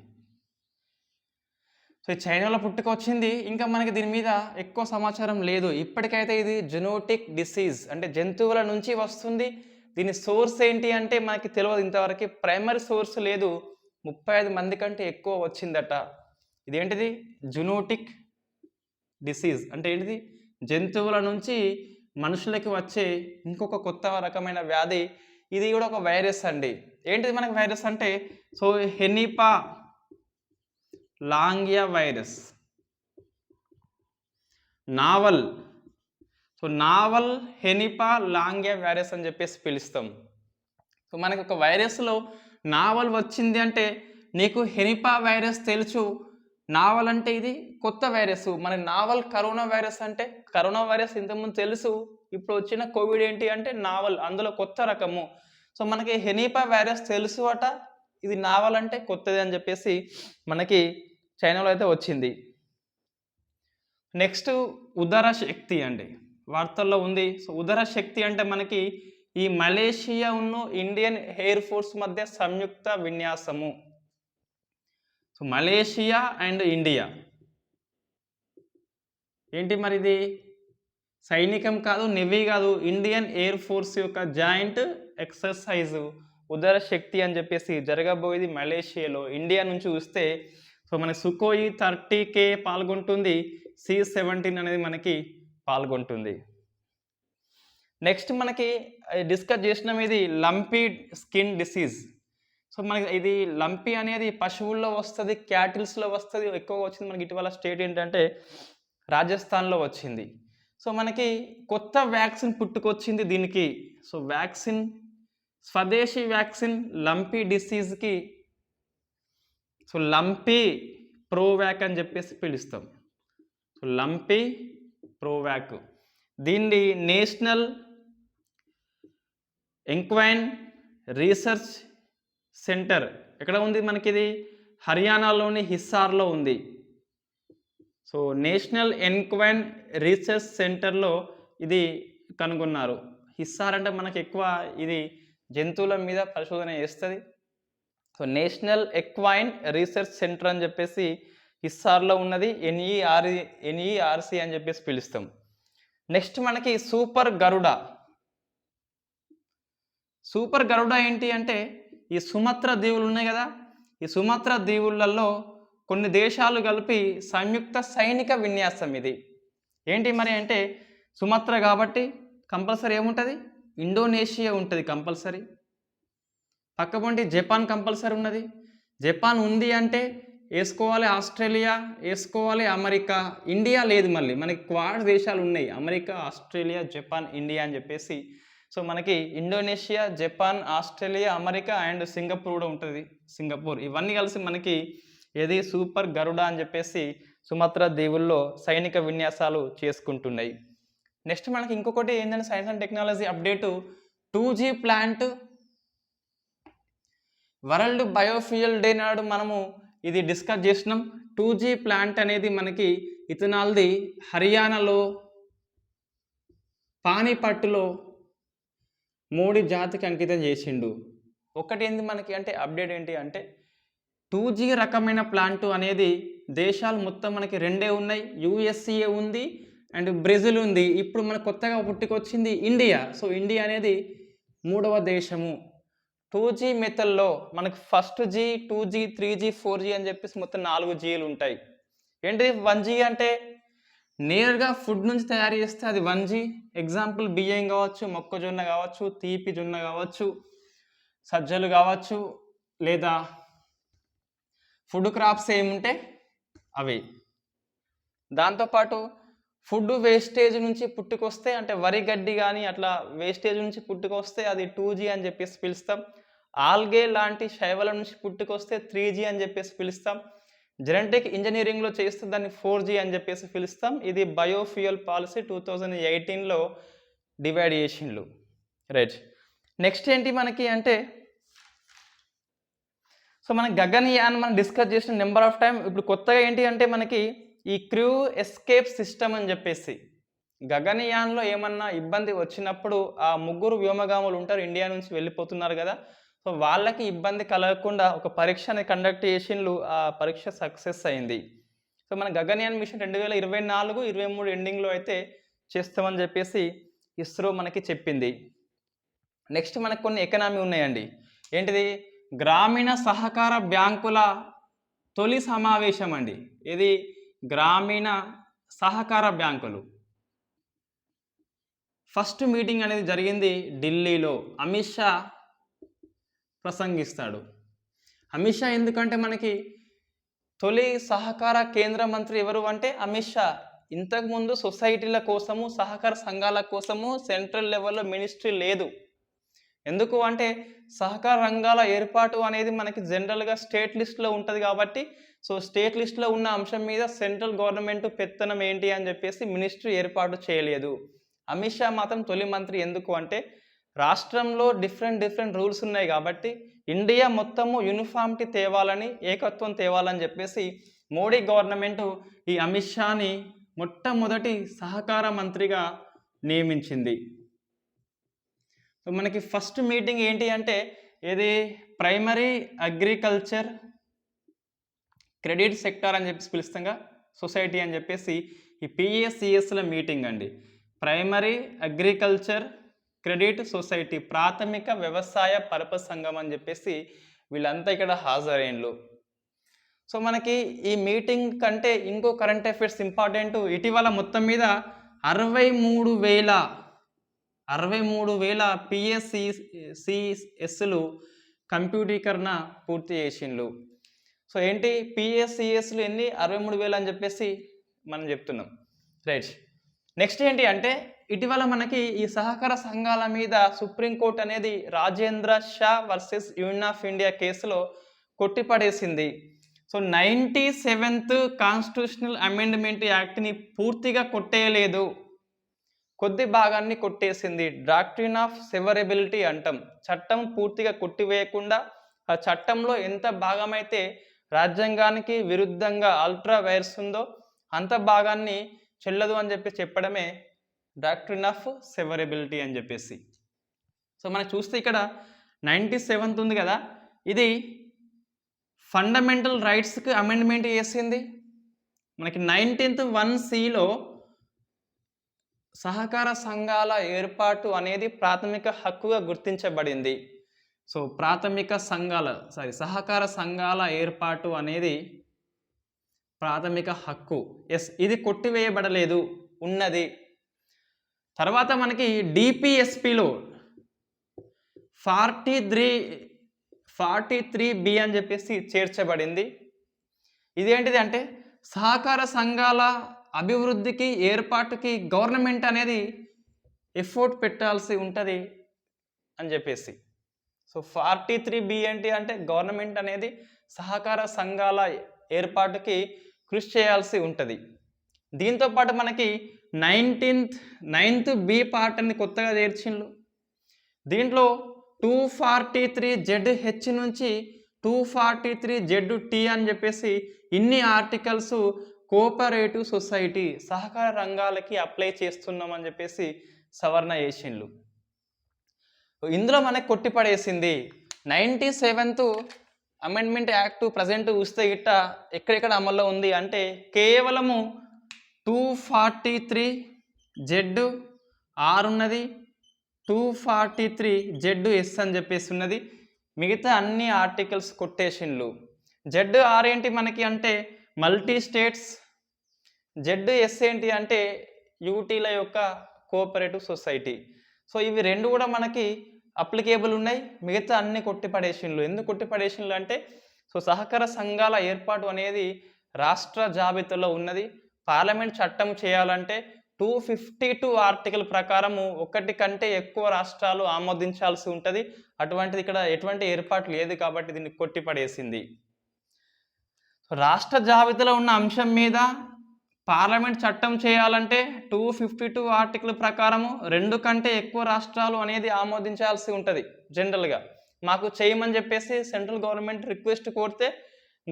సో ఈ చైనాలో పుట్టుకొచ్చింది. ఇంకా మనకి దీని మీద ఎక్కువ సమాచారం లేదు ఇప్పటికైతే. ఇది జెనోటిక్ డిసీజ్, అంటే జంతువుల నుంచి వస్తుంది. దీని సోర్స్ ఏంటి అంటే మనకి తెలియదు ఇంతవరకు. ప్రైమరీ సోర్స్ లేదు. 35 మంది కంటే ఎక్కువ వచ్చిందట. ఇదేంటిది? జెనోటిక్ డిసీజ్ అంటే ఏంటిది? జంతువుల నుంచి మనుషులకి వచ్చే ఇంకొక కొత్త రకమైన వ్యాధి. ఇది కూడా ఒక వైరస్ అండి. ఏంటిది మనకి వైరస్ అంటే? So henipa Langya virus, novel. So novel henipa Langya virus అని చెప్పేసి పిలుస్తాం. సో మనకి ఒక వైరస్లో నావల్ వచ్చింది అంటే నీకు హెనిపా వైరస్ తెలుసు. నావల్ అంటే ఇది కొత్త వైరస్. మన నావల్ కరోనా వైరస్ అంటే కరోనా వైరస్ ఇంతకుముందు తెలుసు. ఇప్పుడు వచ్చిన కోవిడ్ ఏంటి అంటే నావల్, అందులో కొత్త రకము. సో మనకి హెనిపా వైరస్ తెలుసు అట, ఇది నావల్ అంటే కొత్తది అని చెప్పేసి మనకి చైనాలో అయితే వచ్చింది. నెక్స్ట్ ఉదర శక్తి అండి, వార్తల్లో ఉంది. సో ఉదర శక్తి అంటే మనకి ఈ మలేషియా ఉన్న ఇండియన్ ఎయిర్ ఫోర్స్ మధ్య సంయుక్త విన్యాసము. సో మలేషియా అండ్ ఇండియా ఏంటి మరి? ఇది సైనికం కాదు, నెవీ కాదు, ఇండియన్ ఎయిర్ ఫోర్స్ యొక్క జాయింట్ ఎక్సర్సైజ్ ఉదర శక్తి అని చెప్పేసి జరగబోయేది మలేషియాలో. ఇండియా నుంచి చూస్తే సో మనకి సుఖోయి 30K పాల్గొంటుంది, C-17 అనేది మనకి పాల్గొంటుంది. నెక్స్ట్ మనకి డిస్కస్ చేసినాం ఇది లంపీ స్కిన్ డిసీజ్. సో మనకి ఇది లంపీ అనేది పశువుల్లో వస్తుంది, క్యాటిల్స్లో వస్తుంది. ఎక్కువగా వచ్చింది మనకి ఇటీవల స్టేట్ ఏంటంటే రాజస్థాన్లో వచ్చింది. సో మనకి కొత్త వ్యాక్సిన్ పుట్టుకొచ్చింది దీనికి. సో వ్యాక్సిన్, స్వదేశీ వ్యాక్సిన్ లంపీ డిసీజ్కి. సో లంపీ ప్రోవాక్ అని చెప్పేసి పిలుస్తాం. So lumpy Provac. దీన్ని నేషనల్ ఎంక్వైన్ రీసెర్చ్ సెంటర్ ఎక్కడ ఉంది మనకి? ఇది హర్యానాలోని హిస్సార్లో ఉంది. సో నేషనల్ ఎంక్వైన్ రీసెర్చ్ సెంటర్లో ఇది కనుగొన్నారు. హిస్సార్ అంటే మనకి ఎక్కువ ఇది జంతువుల మీద పరిశోధన చేస్తుంది. సో నేషనల్ ఎక్వైన్ రీసెర్చ్ సెంటర్ అని చెప్పేసి హిస్సార్లో ఉన్నది. NERC అని చెప్పేసి పిలుస్తాం. నెక్స్ట్ మనకి సూపర్ గరుడ. సూపర్ గరుడ ఏంటి అంటే ఈ సుమత్రా దీవులు ఉన్నాయి కదా, ఈ సుమత్రా దీవులలో కొన్ని దేశాలు కలిపి సంయుక్త సైనిక విన్యాసం ఇది. ఏంటి మరి అంటే సుమత్రా కాబట్టి కంపల్సరీ ఏముంటుంది? ఇండోనేషియా ఉంటుంది కంపల్సరీ. పక్కపంటి జపాన్ కంపల్సరీ ఉన్నది. జపాన్ ఉంది అంటే వేసుకోవాలి ఆస్ట్రేలియా, వేసుకోవాలి అమెరికా. ఇండియా లేదు, మళ్ళీ మనకి క్వాడ్ దేశాలు ఉన్నాయి, అమెరికా, ఆస్ట్రేలియా, జపాన్, ఇండియా అని చెప్పేసి. సో మనకి Indonesia, Japan, Australia, America and Singapore కూడా ఉంటుంది. సింగపూర్ ఇవన్నీ కలిసి మనకి ఏది సూపర్ గరుడ అని చెప్పేసి సుమత్రా దీవుల్లో సైనిక విన్యాసాలు చేసుకుంటున్నాయి. నెక్స్ట్ మనకి ఇంకొకటి ఏంటంటే science and technology update. 2G plant world biofuel day నాడు మనము ఇది డిస్కస్ చేసినాం. 2G ప్లాంట్ అనేది మనకి ఇథనాల్ది హర్యానాలో పానీపట్టులో మోడీ జాతికి అంకితం చేసిండు. ఒకటి ఏంది మనకి అంటే అప్డేట్ ఏంటి అంటే 2G రకమైన ప్లాంట్ అనేది దేశాలు మొత్తం మనకి రెండే ఉన్నాయి. USA ఉంది అండ్ బ్రెజిల్ ఉంది. ఇప్పుడు మనకు కొత్తగా పుట్టుకొచ్చింది ఇండియా. సో ఇండియా అనేది 3వ దేశము. 2G మెథడ్లో మనకు first G, 2G, 3G, 4G అని చెప్పేసి మొత్తం 4 Gలు ఉంటాయి. ఏంటి 1G అంటే నేరుగా ఫుడ్ నుంచి తయారు చేస్తే అది 1G. ఎగ్జాంపుల్ బియ్యం కావచ్చు, మొక్కజొన్న కావచ్చు, తీపి జొన్న కావచ్చు, సజ్జలు కావచ్చు, లేదా ఫుడ్ క్రాప్స్ ఏముంటే అవి. దాంతోపాటు ఫుడ్ వేస్టేజ్ నుంచి పుట్టుకొస్తే అంటే వరి గడ్డి కానీ అట్లా వేస్టేజ్ నుంచి పుట్టుకొస్తే అది 2G అని చెప్పేసి పిలుస్తాం. ఆల్గే లాంటి శైవల నుంచి పుట్టుకొస్తే 3G అని చెప్పేసి పిలుస్తాం. జెనెటిక్ ఇంజనీరింగ్లో చేస్తే దాన్ని 4G అని చెప్పేసి పిలుస్తాం. ఇది బయోఫ్యూయల్ పాలసీ 2018లో డివైడ్ చేసిండ్రు. రైట్. నెక్స్ట్ ఏంటి మనకి అంటే సో మన గగన్యాన్ మనం డిస్కస్ చేసిన నెంబర్ ఆఫ్ టైం. ఇప్పుడు కొత్తగా ఏంటి అంటే మనకి ఈ క్రూ ఎస్కేప్ సిస్టమ్ అని చెప్పేసి గగన్యాన్లో ఏమన్నా ఇబ్బంది వచ్చినప్పుడు ఆ ముగ్గురు వ్యోమగాములు ఉంటారు, ఇండియా నుంచి వెళ్ళిపోతున్నారు కదా, సో వాళ్ళకి ఇబ్బంది కలగకుండా ఒక పరీక్షని కండక్ట్ చేసిండ్రు. ఆ పరీక్ష సక్సెస్ అయింది. సో మన గగన్యాన్ మిషన్ 2024-23 ఎండింగ్లో అయితే చేస్తామని చెప్పేసి ఇస్రో మనకి చెప్పింది. నెక్స్ట్ మనకు కొన్ని ఎకనామీ ఉన్నాయండి. ఏంటిది? గ్రామీణ సహకార బ్యాంకుల తొలి సమావేశం అండి. ఇది గ్రామీణ సహకార బ్యాంకులు ఫస్ట్ మీటింగ్ అనేది జరిగింది ఢిల్లీలో. అమిత్ షా ప్రసంగిస్తాడు. అమిత్ షా ఎందుకంటే మనకి తొలి సహకార కేంద్ర మంత్రి ఎవరు అంటే అమిత్ షా. ఇంతకుముందు సొసైటీల కోసము, సహకార సంఘాల కోసము సెంట్రల్ లెవెల్లో మినిస్ట్రీ లేదు. ఎందుకు అంటే సహకార రంగాల ఏర్పాటు అనేది మనకి జనరల్గా స్టేట్ లిస్ట్లో ఉంటుంది కాబట్టి, సో స్టేట్ లిస్ట్లో ఉన్న అంశం మీద సెంట్రల్ గవర్నమెంట్ పెత్తనం ఏంటి అని చెప్పేసి మినిస్ట్రీ ఏర్పాటు చేయలేదు. అమిత్ షా మాత్రం తొలి మంత్రి. ఎందుకు అంటే రాష్ట్రంలో డిఫరెంట్ రూల్స్ ఉన్నాయి కాబట్టి ఇండియా మొత్తము యూనిఫామిటీ తేవాలని, ఏకత్వం తేవాలని చెప్పేసి మోడీ గవర్నమెంట్ ఈ అమిత్ షాని మొట్టమొదటి సహకార మంత్రిగా నియమించింది. మనకి ఫస్ట్ మీటింగ్ ఏంటి అంటే ఇది ప్రైమరీ అగ్రికల్చర్ క్రెడిట్ సెక్టార్ అని చెప్పేసి పిలుస్తాంగా, సొసైటీ అని చెప్పేసి ఈ పిఏసిఎస్ల మీటింగ్ అండి. ప్రైమరీ అగ్రికల్చర్ క్రెడిట్ సొసైటీ, ప్రాథమిక వ్యవసాయ పరపతి సంఘం అని చెప్పేసి వీళ్ళంతా ఇక్కడ హాజరైన్లు. సో మనకి ఈ మీటింగ్ కంటే ఇంకో కరెంట్ అఫైర్స్ ఇంపార్టెంట్. ఇటీవల మొత్తం మీద 63,000 పిఎస్సిఎస్లు కంప్యూటీకరణ పూర్తి చేసిండ్రు. సో ఏంటి పిఎస్సిఎస్లు ఎన్ని? 63,000 అని చెప్పేసి మనం చెప్తున్నాం, రైట్. నెక్స్ట్ ఏంటి అంటే ఇటీవల మనకి ఈ సహకార సంఘాల మీద సుప్రీంకోర్టు అనేది Rajendra Shah versus union of India కేసులో కొట్టిపడేసింది. సో 97th కాన్స్టిట్యూషనల్ అమెండ్మెంట్ యాక్ట్ని పూర్తిగా కొట్టేయలేదు, కొద్ది భాగాన్ని కొట్టేసింది. డాక్ట్రిన్ ఆఫ్ సెవరబిలిటీ అంటాం. చట్టం పూర్తిగా కొట్టివేయకుండా ఆ చట్టంలో ఎంత భాగమైతే రాజ్యాంగానికి విరుద్ధంగా అల్ట్రా వైర్స్ ఉందో అంత భాగాన్ని చెల్లదు అని చెప్పి చెప్పడమే డాక్ట్రిన్ ఆఫ్ సెవరబిలిటీ అని చెప్పేసి. సో మనం చూస్తే ఇక్కడ 97th ఉంది కదా, ఇది ఫండమెంటల్ రైట్స్కి అమెండ్మెంట్ చేసింది. మనకి 19th 1Cలో సహకార సంఘాల ఏర్పాటు అనేది ప్రాథమిక హక్కుగా గుర్తించబడింది. సో సహకార సంఘాల ఏర్పాటు అనేది ప్రాథమిక హక్కు. ఎస్, ఇది కొట్టివేయబడలేదు, ఉన్నది. తర్వాత మనకి డిపిఎస్పిలో 43B అని చెప్పేసి చేర్చబడింది. ఇదేంటిది అంటే సహకార సంఘాల అభివృద్ధికి, ఏర్పాటుకి గవర్నమెంట్ అనేది ఎఫోర్ట్ పెట్టాల్సి ఉంటుంది అని చెప్పేసి. సో 43B ఏంటి అంటే గవర్నమెంట్ అనేది సహకార సంఘాల ఏర్పాటుకి కృషి చేయాల్సి ఉంటుంది. దీంతోపాటు మనకి 9th B పార్ట్ అని కొత్తగా చేర్చిండ్రు. దీంట్లో 243ZH నుంచి 243ZT అని చెప్పేసి ఇన్ని ఆర్టికల్స్ కోఆపరేటివ్ సొసైటీ, సహకార రంగాలకి అప్లై చేస్తున్నామని చెప్పేసి సవరణ చేసిండ్రు. ఇందులో మనకు కొట్టిపడేసింది 97th అమెండ్మెంట్ యాక్ట్ ప్రజెంట్ చూస్తే గిట్ట ఎక్కడెక్కడ అమల్లో ఉంది అంటే కేవలము 243ZR ఉన్నది, 243ZS అని చెప్పేసి ఉన్నది. మిగతా అన్ని ఆర్టికల్స్ కొట్టేసిండ్రు. ZR ఏంటి మనకి అంటే మల్టీ స్టేట్స్, ZS ఏంటి అంటే యూటీల యొక్క కోఆపరేటివ్ సొసైటీ. సో ఇవి రెండు కూడా మనకి అప్లికేబుల్ ఉన్నాయి, మిగతా అన్ని కొట్టిపడేసిండ్రు. ఎందుకు కొట్టిపడేసిండ్రు అంటే సో సహకార సంఘాల ఏర్పాటు అనేది రాష్ట్ర జాబితాలో ఉన్నది. పార్లమెంట్ చట్టం చేయాలంటే 252 ఆర్టికల్ ప్రకారము ఒకటి కంటే ఎక్కువ రాష్ట్రాలు ఆమోదించాల్సి ఉంటుంది. అటువంటిది ఇక్కడ ఎటువంటి ఏర్పాటు లేదు కాబట్టి దీన్ని కొట్టిపడేసింది. రాష్ట్ర జాబితాలో ఉన్న అంశం మీద పార్లమెంట్ చట్టం చేయాలంటే 252 ఆర్టికల్ ప్రకారము 2 కంటే ఎక్కువ రాష్ట్రాలు అనేది ఆమోదించాల్సి ఉంటుంది జనరల్గా. మాకు చేయమని చెప్పేసి సెంట్రల్ గవర్నమెంట్ రిక్వెస్ట్ కోరితే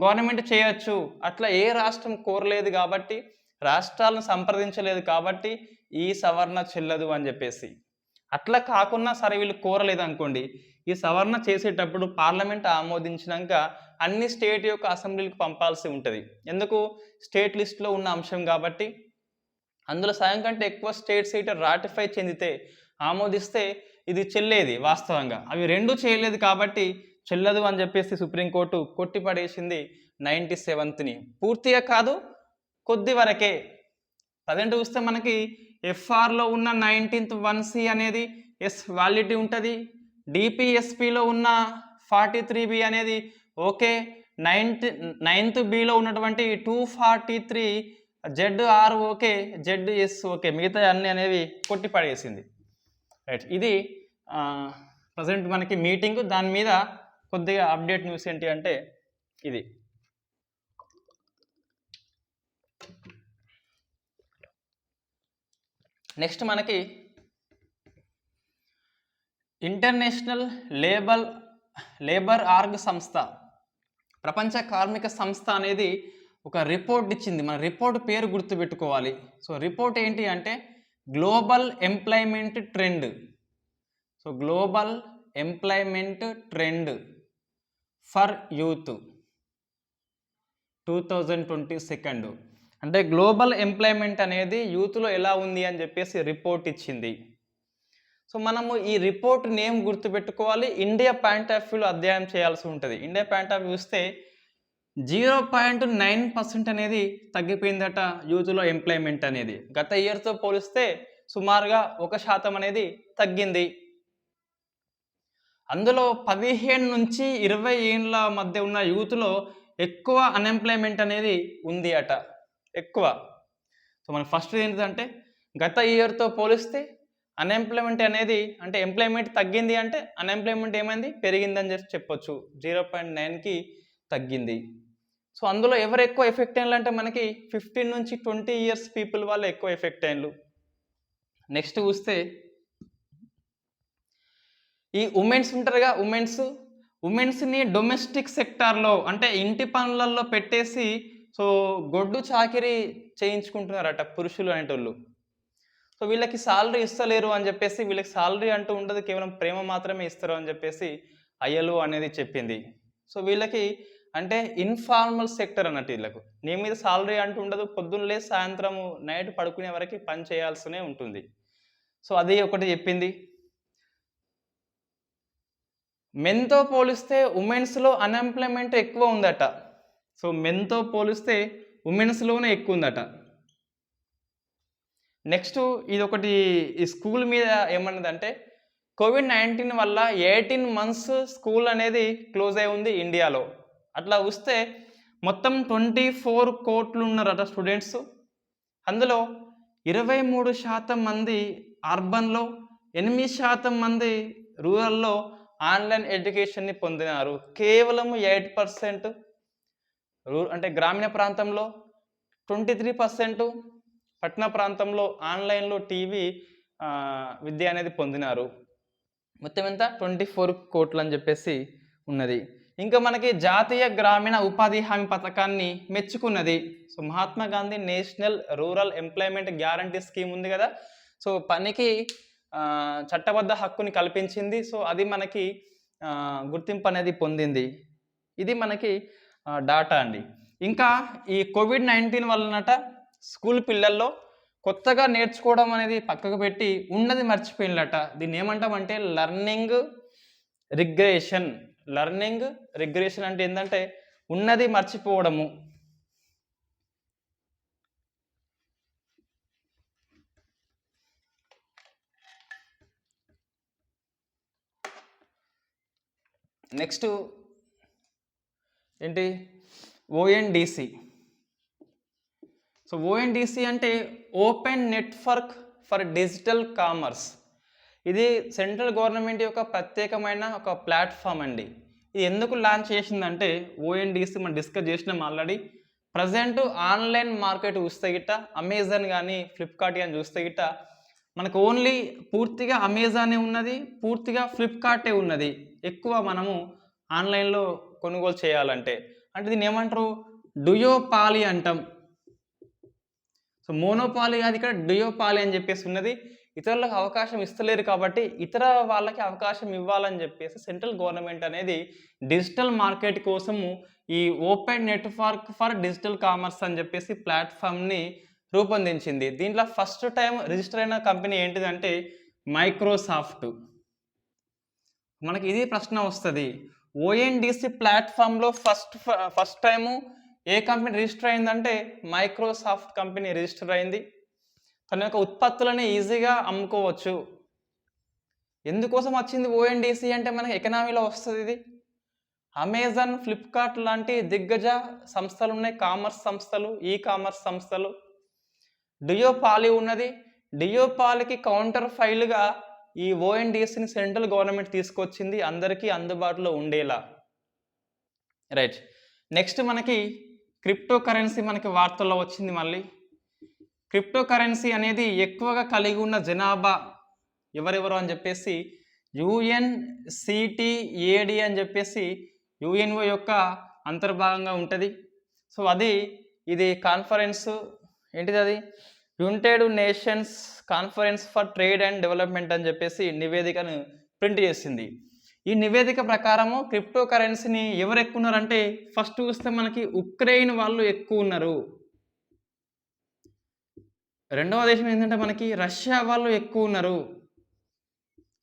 గవర్నమెంట్ చేయొచ్చు. అట్లా ఏ రాష్ట్రం కోరలేదు కాబట్టి, రాష్ట్రాలను సంప్రదించలేదు కాబట్టి ఈ సవరణ చెల్లదు అని చెప్పేసి. అట్లా కాకున్నా సరే వీళ్ళు కోరలేదు అనుకోండి, ఈ సవరణ చేసేటప్పుడు పార్లమెంట్ ఆమోదించినాక అన్ని స్టేట్ యొక్క అసెంబ్లీలకు పంపాల్సి ఉంటుంది. ఎందుకు? స్టేట్ లిస్ట్లో ఉన్న అంశం కాబట్టి. అందులో సగం కంటే ఎక్కువ స్టేట్స్ అయితే రాటిఫై చెందితే, ఆమోదిస్తే ఇది చెల్లేది వాస్తవంగా. అవి రెండూ చేయలేదు కాబట్టి చెల్లదు అని చెప్పేసి సుప్రీంకోర్టు కొట్టిపడేసింది 97th. పూర్తిగా కాదు, కొద్ది వరకే. ప్రజెంట్ చూస్తే మనకి ఎఫ్ఆర్లో ఉన్న 19th 1C అనేది వ్యాలిడిటీ ఉంటుంది. డిపిఎస్పిలో ఉన్న 43B అనేది ఓకే. 9th Bలో ఉన్నటువంటి 243 ZR ఓకే, ZS ఓకే, మిగతా అన్ని అనేవి కొట్టిపడేసింది. రైట్, ఇది ప్రజెంట్ మనకి మీటింగ్. దాని మీద కొద్దిగా అప్డేట్ న్యూస్ ఏంటి అంటే ఇది. నెక్స్ట్ మనకి ఇంటర్నేషనల్ లేబర్ ఆర్గ్ సంస్థ, ప్రపంచ కార్మిక సంస్థ అనేది ఒక రిపోర్ట్ ఇచ్చింది. మన రిపోర్ట్ పేరు గుర్తుపెట్టుకోవాలి. సో రిపోర్ట్ ఏంటి అంటే global employment trend. So global employment trend for youth 2022. అంటే గ్లోబల్ ఎంప్లాయ్మెంట్ అనేది యూత్లో ఎలా ఉంది అని చెప్పేసి రిపోర్ట్ ఇచ్చింది. సో మనము ఈ రిపోర్ట్ నేమ్ గుర్తుపెట్టుకోవాలి. ఇండియా పాయింట్ ఆఫ్ వ్యూలో అధ్యయనం చేయాల్సి ఉంటుంది. ఇండియా పాయింట్ ఆఫ్ వ్యూ చూస్తే 0.9% అనేది తగ్గిపోయిందట యూత్లో ఎంప్లాయ్మెంట్ అనేది. గత ఇయర్తో పోలిస్తే సుమారుగా 1% అనేది తగ్గింది. అందులో 15 నుంచి 20 ఏళ్ళ మధ్య ఉన్న యూత్లో ఎక్కువ అన్ఎంప్లాయ్మెంట్ అనేది ఉంది అట, ఎక్కువ. సో మనకి ఫస్ట్ ఏంటంటే గత ఇయర్తో పోలిస్తే అన్ఎంప్లాయ్మెంట్ అనేది, అంటే ఎంప్లాయ్మెంట్ తగ్గింది అంటే అన్ఎంప్లాయ్మెంట్ ఏమైంది, పెరిగిందని చెప్పొచ్చు. 0.9కి తగ్గింది. సో అందులో ఎవరు ఎక్కువ ఎఫెక్ట్ అయినలు అంటే మనకి 15 నుంచి 20 ఇయర్స్ పీపుల్ వాళ్ళు ఎక్కువ ఎఫెక్ట్ అయినలు. నెక్స్ట్ చూస్తే ఈ ఉమెన్స్ ఉంటారుగా, ఉమెన్స్ని డొమెస్టిక్ సెక్టార్లో అంటే ఇంటి పనులలో పెట్టేసి సో గొడ్డు చాకిరీ చేయించుకుంటున్నారట పురుషులు అనేటోళ్ళు. సో వీళ్ళకి సాలరీ ఇస్తలేరు అని చెప్పేసి, వీళ్ళకి సాలరీ అంటూ ఉండదు, కేవలం ప్రేమ మాత్రమే ఇస్తారు అని చెప్పేసి ILO అనేది చెప్పింది. సో వీళ్ళకి అంటే ఇన్ఫార్మల్ సెక్టర్ అన్నట్టు. వీళ్ళకు నీ మీద సాలరీ అంటూ ఉండదు, పొద్దున్నలే సాయంత్రం నైట్ పడుకునే వరకు పని చేయాల్సినే ఉంటుంది. సో అది ఒకటి చెప్పింది. మెన్తో పోలిస్తే ఉమెన్స్లో అన్ఎంప్లాయ్మెంట్ ఎక్కువ ఉందట. సో మెన్తో పోలిస్తే ఉమెన్స్లోనే ఎక్కువ ఉందట. నెక్స్ట్ ఇది ఒకటి ఈ స్కూల్ మీద ఏమన్నదంటే COVID-19 వల్ల 18 months స్కూల్ అనేది క్లోజ్ అయి ఉంది ఇండియాలో. అట్లా వస్తే మొత్తం 24 కోట్లు ఉన్నారట స్టూడెంట్స్. అందులో 23% మంది అర్బన్లో, 8% మంది రూరల్లో ఆన్లైన్ ఎడ్యుకేషన్ని పొందినారు. కేవలం 8% అంటే గ్రామీణ ప్రాంతంలో, 23% పట్టణ ప్రాంతంలో ఆన్లైన్లో టీవీ విద్య అనేది పొందినారు. మొత్తం ఎంత 24 కోట్లు అని చెప్పేసి ఉన్నది. ఇంకా మనకి జాతీయ గ్రామీణ ఉపాధి హామీ పథకాన్ని మెచ్చుకున్నది. So Mahatma Gandhi national rural employment guarantee scheme ఉంది కదా, సో పనికి చట్టబద్ధ హక్కుని కల్పించింది. సో అది మనకి గుర్తింపు అనేది పొందింది. ఇది మనకి డాటా అండి. ఇంకా ఈ COVID-19 వలనట స్కూల్ పిల్లల్లో కొత్తగా నేర్చుకోవడం అనేది పక్కకు పెట్టి ఉన్నది మర్చిపోయినట. దీన్ని ఏమంటామంటే లర్నింగ్ రిగ్రెషన్. లర్నింగ్ రిగ్రెషన్ అంటే ఏంటంటే ఉన్నది మర్చిపోవడము. నెక్స్ట్ ఏంటి, ONDC. సో ONDC అంటే open network for digital commerce. ఇది సెంట్రల్ గవర్నమెంట్ యొక్క ప్రత్యేకమైన ఒక ప్లాట్ఫామ్ అండి. ఇది ఎందుకు లాంచ్ చేసిందంటే ONDC మనం డిస్కస్ చేసినాం ఆల్రెడీ. ప్రజెంట్ ఆన్లైన్ మార్కెట్ చూస్తే గిట్ట అమెజాన్ కానీ ఫ్లిప్కార్ట్ కానీ చూస్తే గిట్ట మనకు ఓన్లీ పూర్తిగా అమెజానే ఉన్నది, పూర్తిగా ఫ్లిప్కార్టే ఉన్నది. ఎక్కువ మనము ఆన్లైన్లో కొనుగోలు చేయాలంటే. అంటే దీన్ని ఏమంటారు, డుయోపాలీ అంటాం. సో మోనోపాలీ కాదు, ఇక్కడ డుయోపాలీ అని చెప్పేసి ఉన్నది. ఇతరులకు అవకాశం ఇస్తలేరు కాబట్టి ఇతర వాళ్ళకి అవకాశం ఇవ్వాలని చెప్పేసి సెంట్రల్ గవర్నమెంట్ అనేది డిజిటల్ మార్కెట్ కోసము ఈ open network for digital commerce అని చెప్పేసి ప్లాట్ఫామ్ని రూపొందించింది. దీంట్లో ఫస్ట్ టైం రిజిస్టర్ అయిన కంపెనీ ఏంటిదంటే మైక్రోసాఫ్ట్. మనకి ఇది ప్రశ్న వస్తుంది, ఓఎన్డిసి ప్లాట్ఫామ్లో ఫస్ట్ టైము ఏ కంపెనీ రిజిస్టర్ అయిందంటే మైక్రోసాఫ్ట్ కంపెనీ రిజిస్టర్ అయింది. తన యొక్క ఉత్పత్తులని ఈజీగా అమ్ముకోవచ్చు. ఎందుకోసం వచ్చింది ఓఎన్డిసి అంటే మనకి ఎకనామీలో వస్తుంది ఇది. అమెజాన్, ఫ్లిప్కార్ట్ లాంటి దిగ్గజ సంస్థలు ఉన్నాయి, కామర్స్ సంస్థలు, ఈ కామర్స్ సంస్థలు. డుయోపాలీ ఉన్నది. డుయోపాలీకి కౌంటర్ ఫైల్గా ఈ ఓఎన్డిసిని సెంట్రల్ గవర్నమెంట్ తీసుకొచ్చింది అందరికీ అందుబాటులో ఉండేలా. రైట్, నెక్స్ట్ మనకి క్రిప్టో కరెన్సీ మనకి వార్తల్లో వచ్చింది. మళ్ళీ క్రిప్టో కరెన్సీ అనేది ఎక్కువగా కలిగి ఉన్న జనాభా ఎవరెవరు అని చెప్పేసి యుఎన్సిటిఏడి అని చెప్పేసి యుఎన్ఓ యొక్క అంతర్భాగంగా ఉంటుంది. సో ఇది కాన్ఫరెన్స్ ఏంటిది, అది United nations conference for trade and development అని చెప్పేసి నివేదికను ప్రింట్ చేసింది. ఈ నివేదిక ప్రకారము క్రిప్టో కరెన్సీని ఎవరు ఎక్కువ ఉన్నారంటే ఫస్ట్ చూస్తే మనకి ఉక్రెయిన్ వాళ్ళు ఎక్కువ ఉన్నారు. రెండవ దేశం ఏంటంటే మనకి రష్యా వాళ్ళు ఎక్కువ ఉన్నారు.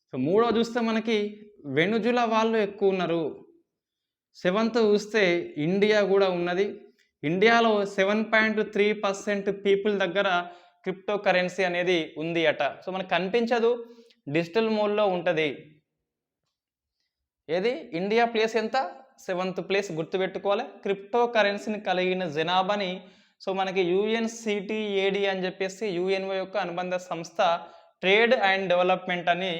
సో మూడవ చూస్తే మనకి వెనుజులా వాళ్ళు ఎక్కువ ఉన్నారు. సెవెంత్ చూస్తే ఇండియా కూడా ఉన్నది. ఇండియాలో 7.3% పీపుల్ దగ్గర క్రిప్టో కరెన్సీ అనేది ఉంది అట. సో మనకు కనిపించదు, డిజిటల్ మోడ్లో ఉంటుంది. ఏది ఇండియా ప్లేస్ ఎంత, 7th ప్లేస్ గుర్తుపెట్టుకోవాలి. క్రిప్టో కరెన్సీని కలిగిన జనాభాని సో మనకి యుఎన్సిటిఏడి అని చెప్పేసి యుఎన్ఓ యొక్క అనుబంధ సంస్థ ట్రేడ్ అండ్ డెవలప్మెంట్ అని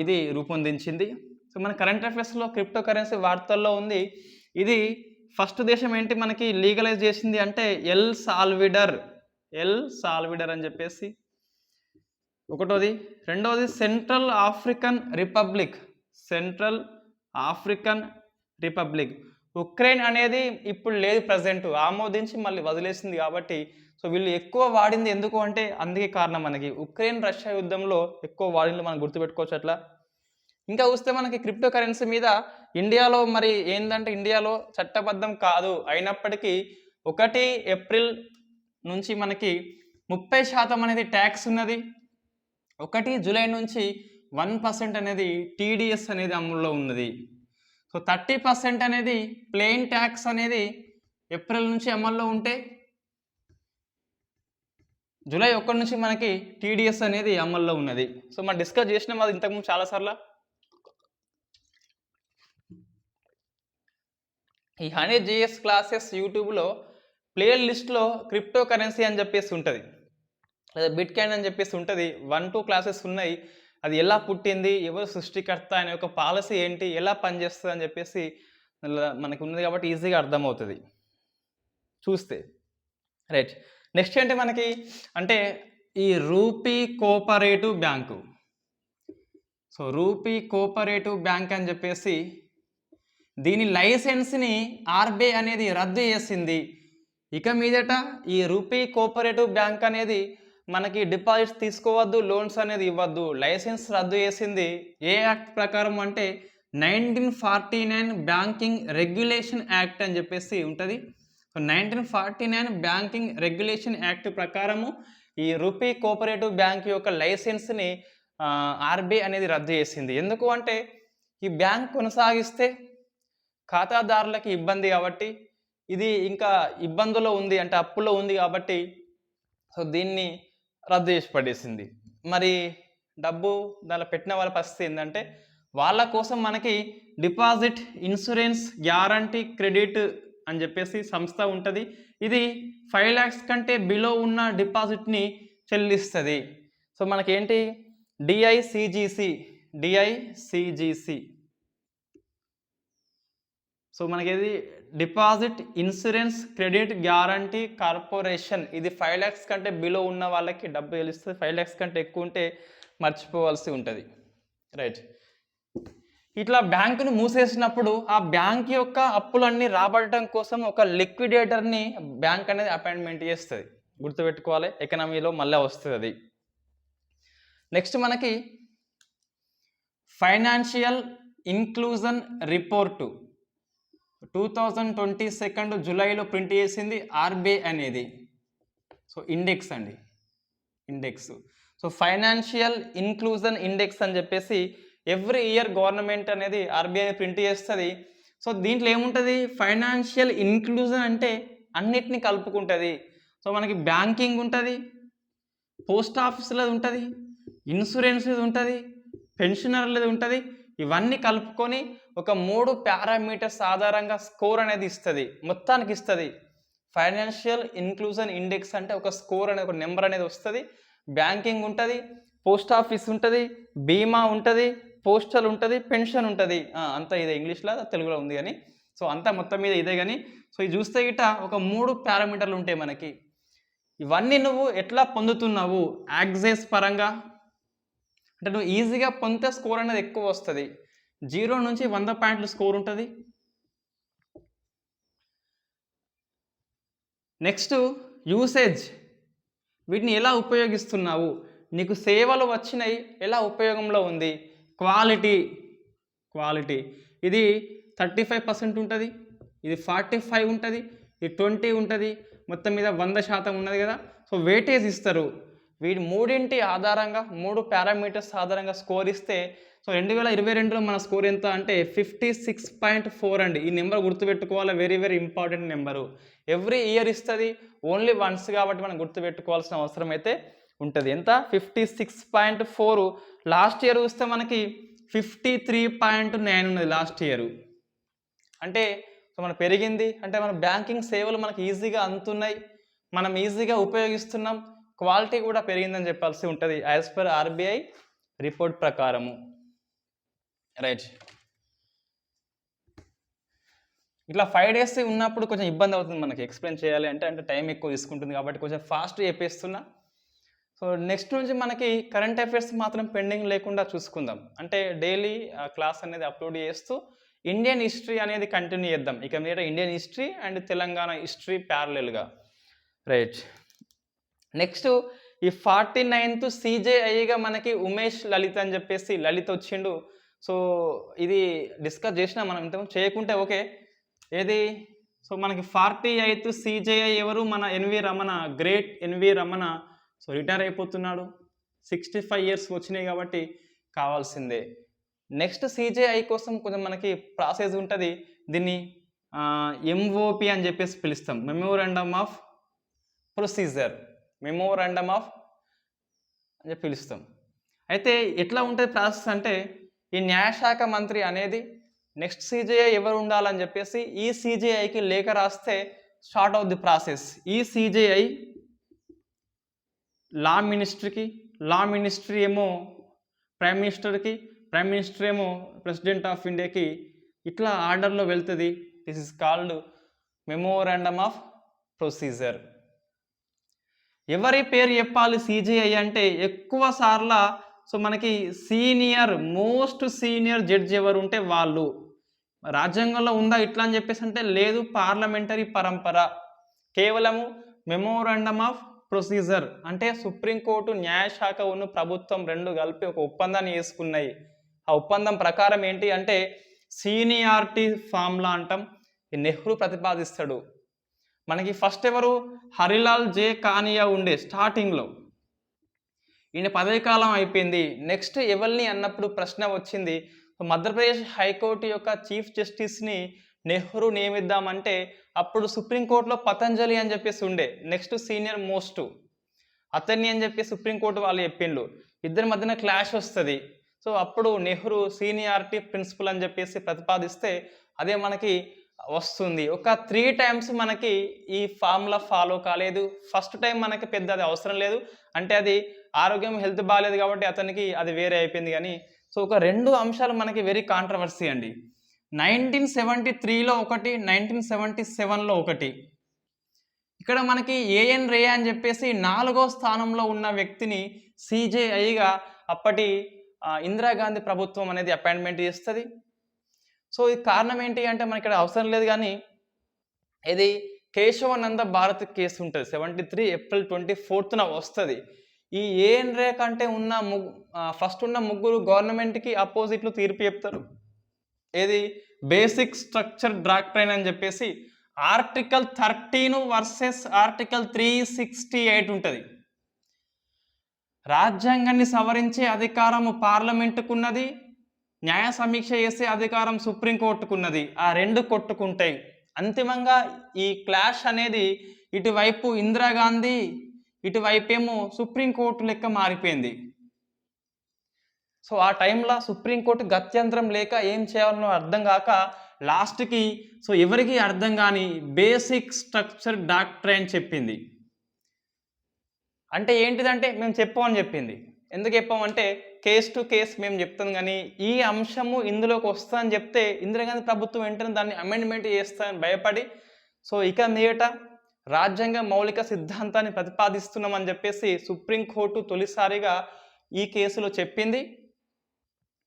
ఇది రూపొందించింది. సో మన కరెంట్ అఫైర్స్లో క్రిప్టో కరెన్సీ వార్తల్లో ఉంది. ఇది ఫస్ట్ దేశం ఏంటి మనకి లీగలైజ్ చేసింది అంటే ఎల్ సాల్విడర్ అని చెప్పేసి ఒకటోది. రెండవది సెంట్రల్ ఆఫ్రికన్ రిపబ్లిక్. ఉక్రెయిన్ అనేది ఇప్పుడు లేదు, ప్రజెంట్ ఆమోదించి మళ్ళీ వదిలేసింది కాబట్టి సో వీళ్ళు ఎక్కువ వాడింది ఎందుకు అంటే అందుకే కారణం మనకి ఉక్రెయిన్ రష్యా యుద్ధంలో ఎక్కువ వాడింది మనం గుర్తుపెట్టుకోవచ్చు అట్లా. ఇంకా చూస్తే మనకి క్రిప్టో కరెన్సీ మీద ఇండియాలో మరి ఏంటంటే ఇండియాలో చట్టబద్ధం కాదు అయినప్పటికీ 1 ఏప్రిల్ నుంచి మనకి 30% అనేది ట్యాక్స్ ఉన్నది. 1 జూలై నుంచి 1% అనేది టీడీఎస్ అనేది అమల్లో ఉన్నది. సో 30% అనేది ప్లెయిన్ ట్యాక్స్ అనేది ఏప్రిల్ నుంచి అమల్లో ఉంటే జూలై 1 నుంచి మనకి టీడీఎస్ అనేది అమల్లో ఉన్నది. సో మనం డిస్కస్ చేసినాం అది ఇంతకుముందు చాలాసార్లు. ఈ హనీ జిఎస్ క్లాసెస్ యూట్యూబ్లో ప్లే లిస్ట్లో క్రిప్టో కరెన్సీ అని చెప్పేసి ఉంటుంది, లేదా బిట్ కాయిన్ అని చెప్పేసి ఉంటుంది. 1-2 క్లాసెస్ ఉన్నాయి. అది ఎలా పుట్టింది, ఎవరు సృష్టికర్త అనే ఒక పాలసీ ఏంటి, ఎలా పనిచేస్తుంది అని చెప్పేసి మనకు ఉన్నది కాబట్టి ఈజీగా అర్థమవుతుంది చూస్తే. రైట్, నెక్స్ట్ ఏంటి మనకి అంటే ఈ rupee cooperative bank. So rupee cooperative bank అని చెప్పేసి దీని లైసెన్స్ని ఆర్బీఐ అనేది రద్దు చేసింది. ఇక మీదట ఈ రూపీ కోఆపరేటివ్ బ్యాంక్ అనేది మనకి డిపాజిట్స్ తీసుకోవద్దు, లోన్స్ అనేది ఇవ్వద్దు, లైసెన్స్ రద్దు చేసింది. ఏ యాక్ట్ ప్రకారం అంటే 1949 బ్యాంకింగ్ రెగ్యులేషన్ యాక్ట్ అని చెప్పేసి ఉంటుంది. సో 1949 బ్యాంకింగ్ రెగ్యులేషన్ యాక్ట్ ప్రకారము ఈ రూపీ కోఆపరేటివ్ బ్యాంక్ యొక్క లైసెన్స్ని ఆర్బీఐ అనేది రద్దు చేసింది. ఎందుకు అంటే ఈ బ్యాంక్ కొనసాగిస్తే ఖాతాదారులకి ఇబ్బంది కాబట్టి, ఇది ఇంకా ఇబ్బందులో ఉంది అంటే అప్పులో ఉంది కాబట్టి సో దీన్ని రద్దు చేసి పడేసింది. మరి డబ్బు దానిలో పెట్టిన వాళ్ళ పరిస్థితి ఏంటంటే వాళ్ళ కోసం మనకి డిపాజిట్ ఇన్సూరెన్స్ గ్యారంటీ క్రెడిట్ అని చెప్పేసి సంస్థ ఉంటుంది. ఇది 5 lakhs కంటే బిలో ఉన్న డిపాజిట్ని చెల్లిస్తుంది. సో మనకేంటి డిఐసిజిసి. సో మనకి deposit insurance credit guarantee corporation. ఇది 5 lakhs కంటే బిలో ఉన్న వాళ్ళకి డబ్బు చెల్లిస్తుంది. 5 lakhs కంటే ఎక్కువ ఉంటే మర్చిపోవాల్సి ఉంటుంది. రైట్, ఇట్లా బ్యాంకును మూసేసినప్పుడు ఆ బ్యాంక్ యొక్క అప్పులన్నీ రాబట్టడం కోసం ఒక లిక్విడేటర్ని బ్యాంక్ అనేది అపాయింట్మెంట్ చేస్తుంది. గుర్తుపెట్టుకోవాలి, ఎకనామీలో మళ్ళీ వస్తుంది అది. నెక్స్ట్ మనకి ఫైనాన్షియల్ ఇన్క్లూజన్ రిపోర్టు 2022 జూలైలో ప్రింట్ చేసింది ఆర్బీఐ అనేది. సో ఇండెక్స్ అండి, index. So financial inclusion index అని చెప్పేసి ఎవ్రీ ఇయర్ గవర్నమెంట్ అనేది ఆర్బీఐ ప్రింట్ చేస్తుంది. సో దీంట్లో ఏముంటుంది, ఫైనాన్షియల్ ఇన్క్లూజన్ అంటే అన్నిటినీ కలుపుకుంటుంది. సో మనకి బ్యాంకింగ్ ఉంటుంది, పోస్ట్ ఆఫీసులో ఉంటుంది, ఇన్సూరెన్స్ ఉంటుంది, పెన్షనర్లది ఉంటుంది. ఇవన్నీ కలుపుకొని ఒక 3 పారామీటర్స్ ఆధారంగా స్కోర్ అనేది ఇస్తుంది, మొత్తానికి ఇస్తుంది. ఫైనాన్షియల్ ఇన్క్లూజన్ ఇండెక్స్ అంటే ఒక స్కోర్ అనేది, ఒక నెంబర్ అనేది వస్తుంది. బ్యాంకింగ్ ఉంటుంది, పోస్ట్ ఆఫీస్ ఉంటుంది, బీమా ఉంటుంది, పోస్టల్ ఉంటుంది, పెన్షన్ ఉంటుంది. అంతా ఇదే, ఇంగ్లీష్లో తెలుగులో ఉంది కానీ. సో అంతా మొత్తం మీద ఇదే కానీ. సో ఇది చూస్తే గిట్ట ఒక 3 పారామీటర్లు ఉంటాయి మనకి. ఇవన్నీ నువ్వు ఎట్లా పొందుతున్నావు, యాక్సెస్ పరంగా అంటే నువ్వు ఈజీగా పొందితే స్కోర్ అనేది ఎక్కువ వస్తుంది. 0 నుంచి 100 పాయింట్లు స్కోర్ ఉంటుంది. నెక్స్ట్ యూసేజ్, వీటిని ఎలా ఉపయోగిస్తున్నావు, నీకు సేవలు వచ్చినాయి ఎలా ఉపయోగంలో ఉంది. క్వాలిటీ ఇది 35% ఉంటుంది, ఇది 45 ఉంటుంది, ఇది 20 ఉంటుంది, మొత్తం మీద 100% ఉన్నది కదా. సో వెయిటేజ్ ఇస్తారు. వీటి మూడింటి ఆధారంగా 3 పారామీటర్స్ ఆధారంగా స్కోర్ ఇస్తే, సో 2022లో మన స్కోర్ ఎంత అంటే 56.4 అండి. ఈ నెంబర్ గుర్తుపెట్టుకోవాలి, very very important number. Every year ఇస్తుంది, ఓన్లీ వన్స్ కాబట్టి మనం గుర్తుపెట్టుకోవాల్సిన అవసరం అయితే ఉంటుంది. ఎంత, 56.4. లాస్ట్ ఇయర్ చూస్తే మనకి 53.9 ఉన్నది లాస్ట్ ఇయర్. అంటే సో మనం పెరిగింది అంటే మన బ్యాంకింగ్ సేవలు మనకి ఈజీగా అందుతున్నాయి, మనం ఈజీగా ఉపయోగిస్తున్నాం, క్వాలిటీ కూడా పెరిగిందని చెప్పాల్సి ఉంటుంది యాజ్ పర్ ఆర్బీఐ రిపోర్ట్ ప్రకారము. రైట్, ఇట్లా 5 days ఉన్నప్పుడు కొంచెం ఇబ్బంది అవుతుంది మనకి ఎక్స్ప్లెయిన్ చేయాలి అంటే టైం ఎక్కువ తీసుకుంటుంది కాబట్టి కొంచెం ఫాస్ట్ చెప్పేస్తున్నా. సో నెక్స్ట్ నుంచి మనకి కరెంట్ అఫైర్స్ మాత్రం పెండింగ్ లేకుండా చూసుకుందాం. అంటే డైలీ క్లాస్ అనేది అప్లోడ్ చేస్తూ ఇండియన్ హిస్టరీ అనేది కంటిన్యూ చేద్దాం. ఇక మీద Indian history and Telangana history ప్యారలల్గా. రైట్, నెక్స్ట్ ఈ 49th CJIగా మనకి ఉమేష్ లలిత్ అని చెప్పేసి లలిత్ వచ్చిండు. సో ఇది డిస్కస్ చేసినా మనం ఇంత చేయకుంటే ఓకే. ఏది, సో మనకి 48th CJI ఎవరు, మన NV Ramana, great NV Ramana. So retire అయిపోతున్నాడు, 65 years వచ్చినాయి కాబట్టి కావాల్సిందే. నెక్స్ట్ CJI కోసం కొంచెం మనకి ప్రాసెస్ ఉంటుంది, దీన్ని MOP అని చెప్పేసి పిలుస్తాం, memorandum of procedure, memorandum of అని చెప్పి పిలుస్తాం. అయితే ఎట్లా ఉంటుంది ప్రాసెస్ అంటే, ఈ న్యాయశాఖ మంత్రి అనేది నెక్స్ట్ CJI ఎవరు ఉండాలని చెప్పేసి ఈ CJIకి లేఖ రాస్తే స్టార్ట్ అవుద్ది ప్రాసెస్. ఈ CJI లా మినిస్ట్రీకి, లా మినిస్ట్రీ ఏమో ప్రైమ్ మినిస్టర్కి, ప్రైమ్ మినిస్టర్ ఏమో ప్రెసిడెంట్ ఆఫ్ ఇండియాకి, ఇట్లా ఆర్డర్లో వెళ్తుంది. This is called memorandum of procedure. ఎవరి పేరు చెప్పాలి CJI అంటే ఎక్కువ సార్ల సో మనకి సీనియర్, మోస్ట్ సీనియర్ జడ్జి ఎవరు ఉంటే వాళ్ళు. రాజ్యాంగంలో ఉందా ఇట్లా అని చెప్పేసి అంటే లేదు, పార్లమెంటరీ పరంపర. కేవలము మెమోరాండమ్ ఆఫ్ ప్రొసీజర్ అంటే సుప్రీంకోర్టు, న్యాయశాఖ ఉన్న ప్రభుత్వం రెండు కలిపి ఒక ఒప్పందాన్ని చేసుకున్నాయి. ఆ ఒప్పందం ప్రకారం ఏంటి అంటే సీనియారిటీ ఫార్ములా అంటాం. ఈ నెహ్రూ ప్రతిపాదిస్తాడు. మనకి ఫస్ట్ ఎవరు, హరిలాల్ జే కానియా ఉండే స్టార్టింగ్లో. ఈయన పదవి కాలం అయిపోయింది. నెక్స్ట్ ఎవరిని అన్నప్పుడు ప్రశ్న వచ్చింది, మధ్యప్రదేశ్ హైకోర్టు యొక్క చీఫ్ జస్టిస్ని నెహ్రూ నియమిద్దామంటే అప్పుడు సుప్రీంకోర్టులో పతంజలి అని చెప్పేసి ఉండే నెక్స్ట్ సీనియర్ మోస్ట్, అతన్ని అని చెప్పి సుప్రీంకోర్టు వాళ్ళు చెప్పిండు. ఇద్దరి మధ్యన క్లాష్ వస్తుంది. సో అప్పుడు నెహ్రూ సీనియారిటీ ప్రిన్సిపల్ అని చెప్పేసి ప్రతిపాదిస్తే అదే మనకి వస్తుంది. ఒక 3 times మనకి ఈ ఫార్ములా ఫాలో కాలేదు. ఫస్ట్ టైం మనకి పెద్ద అది అవసరం లేదు, అంటే అది ఆరోగ్యం హెల్త్ బాగాలేదు కాబట్టి అతనికి అది వేరే అయిపోయింది. కానీ సో ఒక 2 అంశాలు మనకి వెరీ కాంట్రవర్సీ అండి. 1973లో ఒకటి, 1977లో ఒకటి. ఇక్కడ మనకి ఏఎన్ రే అని చెప్పేసి 4వ స్థానంలో ఉన్న వ్యక్తిని CJIగా అప్పటి ఇందిరాగాంధీ ప్రభుత్వం అనేది అపాయింట్మెంట్ చేస్తుంది. సో ఇది కారణం ఏంటి అంటే మనకి ఇక్కడ అవసరం లేదు, కానీ ఇది కేశవానంద భారత్ కేసు ఉంటుంది, 73 ఏప్రిల్ 24న వస్తుంది. ఈ ఏఎన్ రే కంటే ఉన్న ఫస్ట్ ఉన్న ముగ్గురు గవర్నమెంట్కి అపోజిట్లు తీర్పు చెప్తారు. ఏది బేసిక్ స్ట్రక్చర్ డాక్ట్రైన్ అని చెప్పేసి ఆర్టికల్ 13 వర్సెస్ ఆర్టికల్ 368 ఉంటుంది. రాజ్యాంగాన్ని సవరించే అధికారము పార్లమెంటుకున్నది, న్యాయ సమీక్ష చేసే అధికారం సుప్రీంకోర్టుకున్నది. ఆ రెండు కొట్టుకుంటాయి. అంతిమంగా ఈ క్లాష్ అనేది ఇటువైపు ఇందిరాగాంధీ, ఇటువైపేమో సుప్రీంకోర్టు లెక్క మారిపోయింది. సో ఆ టైంలో సుప్రీంకోర్టు గత్యంతరం లేక ఏం చేయాలనో అర్థం కాక లాస్ట్కి సో ఎవరికి అర్థం కాని బేసిక్ స్ట్రక్చర్ డాక్ట్రైన్ చెప్పింది. అంటే ఏంటిదంటే మేము చెప్పమని చెప్పింది. ఎందుకు చెప్పామంటే కేస్ టు కేస్ మేము చెప్తాం, కానీ ఈ అంశము ఇందులోకి వస్తుందని చెప్తే ఇందిరాగాంధీ ప్రభుత్వం వెంటనే దాన్ని అమెండ్మెంట్ చేస్తానని భయపడి సో ఇక మీదట రాజ్యాంగ మౌలిక సిద్ధాంతాన్ని ప్రతిపాదిస్తున్నామని చెప్పేసి సుప్రీంకోర్టు తొలిసారిగా ఈ కేసులో చెప్పింది.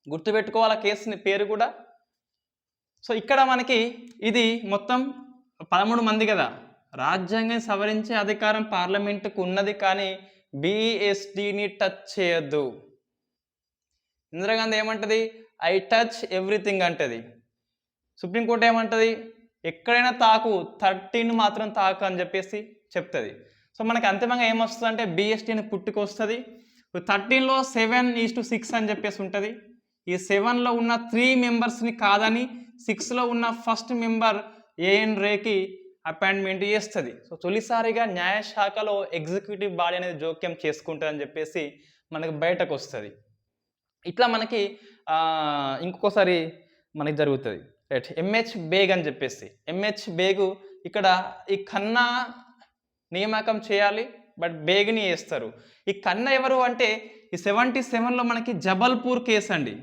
గుర్తుపెట్టుకోవాలి కేసుని పేరు కూడా. సో ఇక్కడ మనకి ఇది మొత్తం 13 మంది కదా, రాజ్యాంగం సవరించే అధికారం పార్లమెంటుకు ఉన్నది, కానీ బిఎస్డిని టచ్ చేయొద్దు. ఇందిరాగాంధీ ఏమంటది, ఐ టచ్ ఎవ్రీథింగ్ అంటది. సుప్రీంకోర్టు ఏమంటది, ఎక్కడైనా తాకు, 13 మాత్రం తాకు అని చెప్పేసి చెప్తుంది. సో మనకి అంతిమంగా ఏమొస్తుంది అంటే బిఎస్డిని పుట్టుకొస్తుంది. 13లో 7:6 అని చెప్పేసి ఉంటుంది. ఈ 7లో ఉన్న 3 మెంబర్స్ని కాదని 6లో ఉన్న ఫస్ట్ మెంబర్ ఏఎన్ రేకి అపాయింట్మెంట్ చేస్తుంది. సో తొలిసారిగా న్యాయశాఖలో ఎగ్జిక్యూటివ్ బాడీ అనేది జోక్యం చేసుకుంటుందని చెప్పేసి మనకు బయటకు వస్తుంది. ఇట్లా మనకి ఇంకొకసారి మనకి జరుగుతుంది. రైట్, ఎంహెచ్ బేగ్ అని చెప్పేసి ఎంహెచ్ బేగు ఇక్కడ ఈ ఖన్నా నియామకం చేయాలి, బట్ బేగ్ని వేస్తారు. ఈ ఖన్నా ఎవరు అంటే ఈ 77లో మనకి జబల్పూర్ కేసు అండి.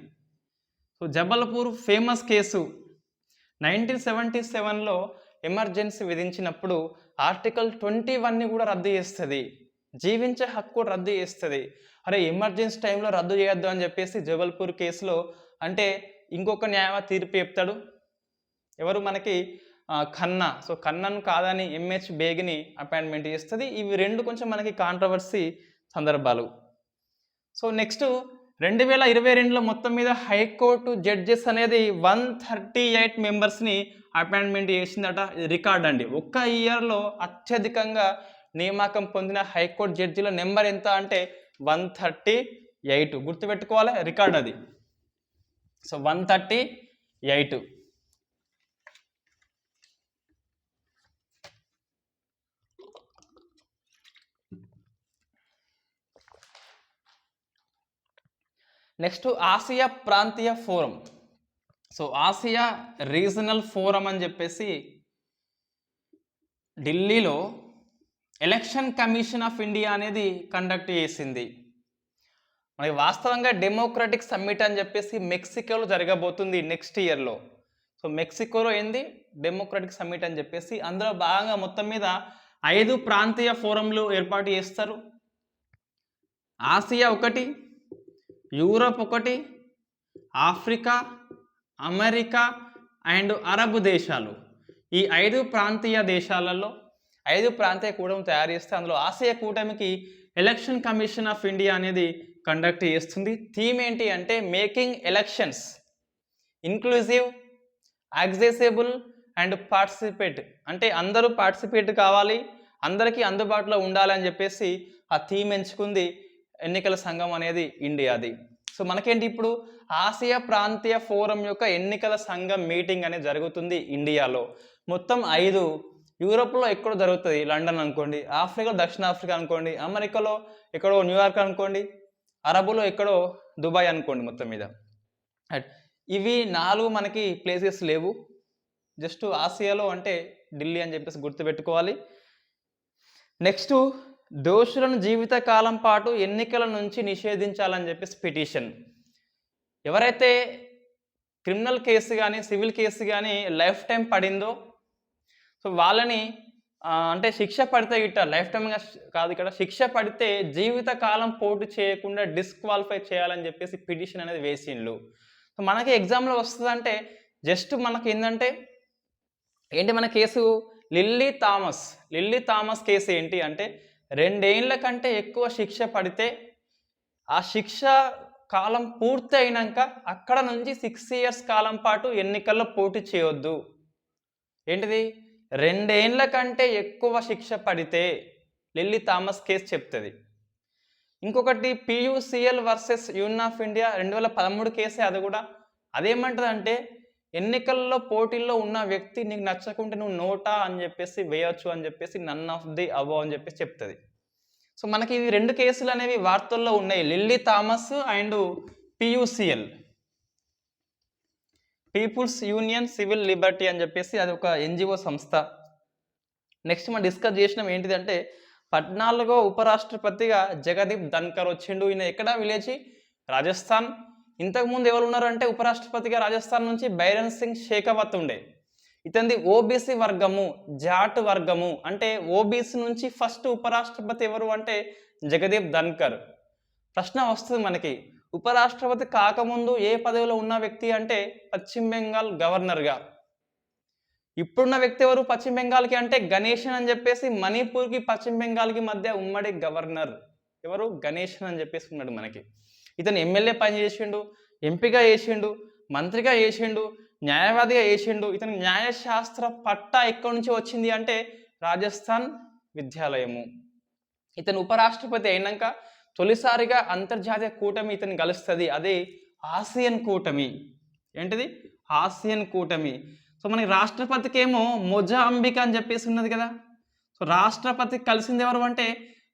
So Jabalpur famous case. 1977లో ఎమర్జెన్సీ విధించినప్పుడు ఆర్టికల్ 21ని కూడా రద్దు చేస్తుంది, జీవించే హక్కు రద్దు చేస్తుంది. అరే ఎమర్జెన్సీ టైంలో రద్దు చేయొద్దు అని చెప్పేసి జబల్పూర్ కేసులో అంటే ఇంకొక న్యాయ తీర్పు చెప్తాడు. ఎవరు మనకి ఖన్నా. సో ఖన్నాను కాదని ఎంహెచ్ బేగ్ని అపాయింట్మెంట్ చేస్తుంది. ఇవి రెండు కొంచెం మనకి కాంట్రవర్సీ సందర్భాలు. సో నెక్స్ట్ 2022లో మొత్తం మీద హైకోర్టు జడ్జెస్ అనేది 138 మెంబర్స్ని అపాయింట్మెంట్ చేసిందట. ఇది రికార్డ్ అండి. ఒక్క ఇయర్లో అత్యధికంగా నియామకం పొందిన హైకోర్టు జడ్జిల నెంబర్ ఎంత అంటే 138. గుర్తుపెట్టుకోవాలి, రికార్డ్ అది. సో 138. నెక్స్ట్ ఆసియా ప్రాంతీయ forum. So Asia regional forum అని చెప్పేసి ఢిల్లీలో ఎలక్షన్ కమిషన్ ఆఫ్ ఇండియా అనేది కండక్ట్ చేసింది. మనకి వాస్తవంగా డెమోక్రటిక్ సమ్మిట్ అని చెప్పేసి మెక్సికోలో జరగబోతుంది నెక్స్ట్ ఇయర్లో. సో మెక్సికోలో ఏంది డెమోక్రటిక్ సమ్మిట్ అని చెప్పేసి అందులో భాగంగా మొత్తం మీద 5 ప్రాంతీయ ఫోరంలు ఏర్పాటు చేస్తారు. ఆసియా ఒకటి, యూరప్ ఒకటి, ఆఫ్రికా, అమెరికా అండ్ అరబ్ దేశాలు. ఈ 5 ప్రాంతీయ దేశాలలో 5 ప్రాంతీయ కూటమి తయారు చేస్తే అందులో ఆసియా కూటమికి ఎలక్షన్ కమిషన్ ఆఫ్ ఇండియా అనేది కండక్ట్ చేస్తుంది. థీమ్ ఏంటి అంటే making elections inclusive, accessible and participate. అంటే అందరూ పార్టిసిపేట్ కావాలి, అందరికీ అందుబాటులో ఉండాలని చెప్పేసి ఆ థీమ్ ఎంచుకుంది ఎన్నికల సంఘం అనేది ఇండియాది. సో మనకేంటి ఇప్పుడు ఆసియా ప్రాంతీయ ఫోరం యొక్క ఎన్నికల సంఘం మీటింగ్ అనేది జరుగుతుంది ఇండియాలో. మొత్తం 5 యూరోప్లో ఎక్కడో జరుగుతుంది, లండన్ అనుకోండి, ఆఫ్రికాలో దక్షిణాఫ్రికా అనుకోండి, అమెరికాలో ఎక్కడో న్యూయార్క్ అనుకోండి, అరబులో ఎక్కడో దుబాయ్ అనుకోండి. మొత్తం మీద ఇవి 4 మనకి ప్లేసెస్ లేవు, జస్ట్ ఆసియాలో అంటే ఢిల్లీ అని చెప్పేసి గుర్తుపెట్టుకోవాలి. నెక్స్ట్ దోషులను జీవితకాలం పాటు ఎన్నికల నుంచి నిషేధించాలని చెప్పేసి పిటిషన్. ఎవరైతే క్రిమినల్ కేసు కానీ సివిల్ కేసు కానీ లైఫ్ టైం పడిందో సో వాళ్ళని అంటే శిక్ష పడితే గిట్ట లైఫ్ టైమ్‌గా కాదు, ఇక్కడ శిక్ష పడితే జీవితకాలం పోటీ చేయకుండా డిస్‌క్వాలిఫై చేయాలని జెప్పేసి పిటిషన్ అనేది వేసిండ్లు. సో, మనకి ఎగ్జామ్‌లో వస్తదంటే జస్ట్ మనకేందంటే ఏంటి మన case lily Thomas. Lily Thomas case ఏంటి అంటే 2 ఏండ్ల కంటే ఎక్కువ శిక్ష పడితే ఆ శిక్ష కాలం పూర్తయినంక అక్కడ నుంచి 6 ఇయర్స్ కాలం పాటు ఎన్నికల్లో పోటీ చేయొద్దు. ఏంటిది 2 ఏండ్ల కంటే ఎక్కువ శిక్ష పడితే లిల్లీ థామస్ కేసు చెప్తది. ఇంకొకటి పీయూసీఎల్ వర్సెస్ యూనియన్ ఆఫ్ ఇండియా 2013 కేసే అది గూడా. అదేమంటదంటే ఎన్నికల్లో పోటీల్లో ఉన్న వ్యక్తి నీకు నచ్చకుంటే నువ్వు నోటా అని జెప్పేసి వేయొచ్చు అని జెప్పేసి నన్ ఆఫ్ ది అబోవ్ అని జెప్పేసి చెప్తది. సో, మనకి ఇవి 2 కేసులనేవి వార్తల్లో ఉన్నాయి. Lily Thomas and PUCL. People's union civil liberty అని జెప్పేసి అది ఒక ఎన్‌జీఓ సంస్థ. నెక్స్ట్ మనం డిస్కస్ చేసినాం ఏంటిదంటే 14వ ఉపరాష్ట్రపతిగా జగదీప్ ధన్కర్ వచ్చిండు. ఈయన ఎక్కడ విలేజ్? రాజస్థాన్. ఇంతకుముందు ఎవరున్నారంటే ఉపరాష్ట్రపతిగా రాజస్థాన్ నుంచి బైరన్ సింగ్ షేకావత్ ఉండే. ఇతనిది ఓబీసీ వర్గము, జాట్ వర్గము. అంటే ఓబీసీ నుంచి ఫస్ట్ ఉపరాష్ట్రపతి ఎవరు అంటే జగదీప్ ధన్కర్. ప్రశ్న వస్తుంది మనకి, ఉపరాష్ట్రపతి కాకముందు ఏ పదవిలో ఉన్న వ్యక్తి అంటే పశ్చిమ బెంగాల్ గవర్నర్గా. ఇప్పుడున్న వ్యక్తి ఎవరు పశ్చిమ బెంగాల్కి అంటే గణేషన్ అని చెప్పేసి మణిపూర్కి పశ్చిమ బెంగాల్కి మధ్య ఉమ్మడి గవర్నర్ ఎవరు? గణేషన్ అని చెప్పేసి ఉన్నాడు మనకి. ఇతను ఎమ్మెల్యే పని చేసిండు, ఎంపీగా చేసిండు, మంత్రిగా చేసిండు, న్యాయవాదిగా చేసిండు. ఇతను న్యాయశాస్త్ర పట్టా ఎక్కడి నుంచి వచ్చింది అంటే రాజస్థాన్ విద్యాలయము. ఇతను ఉపరాష్ట్రపతి అయినాక తొలిసారిగా అంతర్జాతీయ కూటమి ఇతను కలుస్తుంది. అదే ఆసియన్ కూటమి. ఏంటిది? ఆసియన్ కూటమి. సో, మనకి రాష్ట్రపతికి ఏమో మొజాంబిక్ అని చెప్పేసి ఉన్నది కదా. సో, రాష్ట్రపతికి కలిసింది ఎవరు అంటే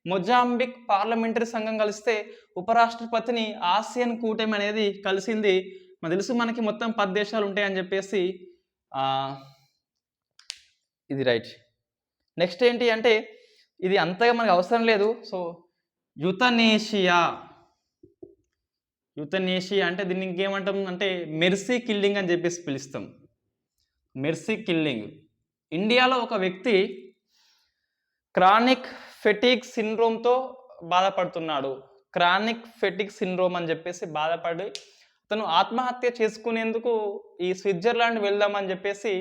మొజాంబిక్ పార్లమెంటరీ సంఘం కలిస్తే ఉపరాష్ట్రపతిని ఆసియన్ కూటమి అనేది కలిసింది. మనకు తెలుసు మనకి మొత్తం 10 దేశాలు ఉంటాయని చెప్పేసి ఇది రైట్. నెక్స్ట్ ఏంటి అంటే ఇది అంతగా మనకు అవసరం లేదు. సో, యుతనేషియా. యుతనేషియా అంటే దీన్ని ఇంకేమంటాం అంటే మెర్సీ కిల్లింగ్ అని చెప్పేసి పిలుస్తాం. Mercy killing. ఇండియాలో ఒక వ్యక్తి క్రానిక్ ఫెటిగ్ సిండ్రోమ్తో బాధపడుతున్నాడు. క్రానిక్ ఫెటిగ్ సిండ్రోమ్ అని చెప్పేసి బాధపడి అతను ఆత్మహత్య చేసుకునేందుకు ఈ స్విట్జర్లాండ్ వెళ్దామని చెప్పేసి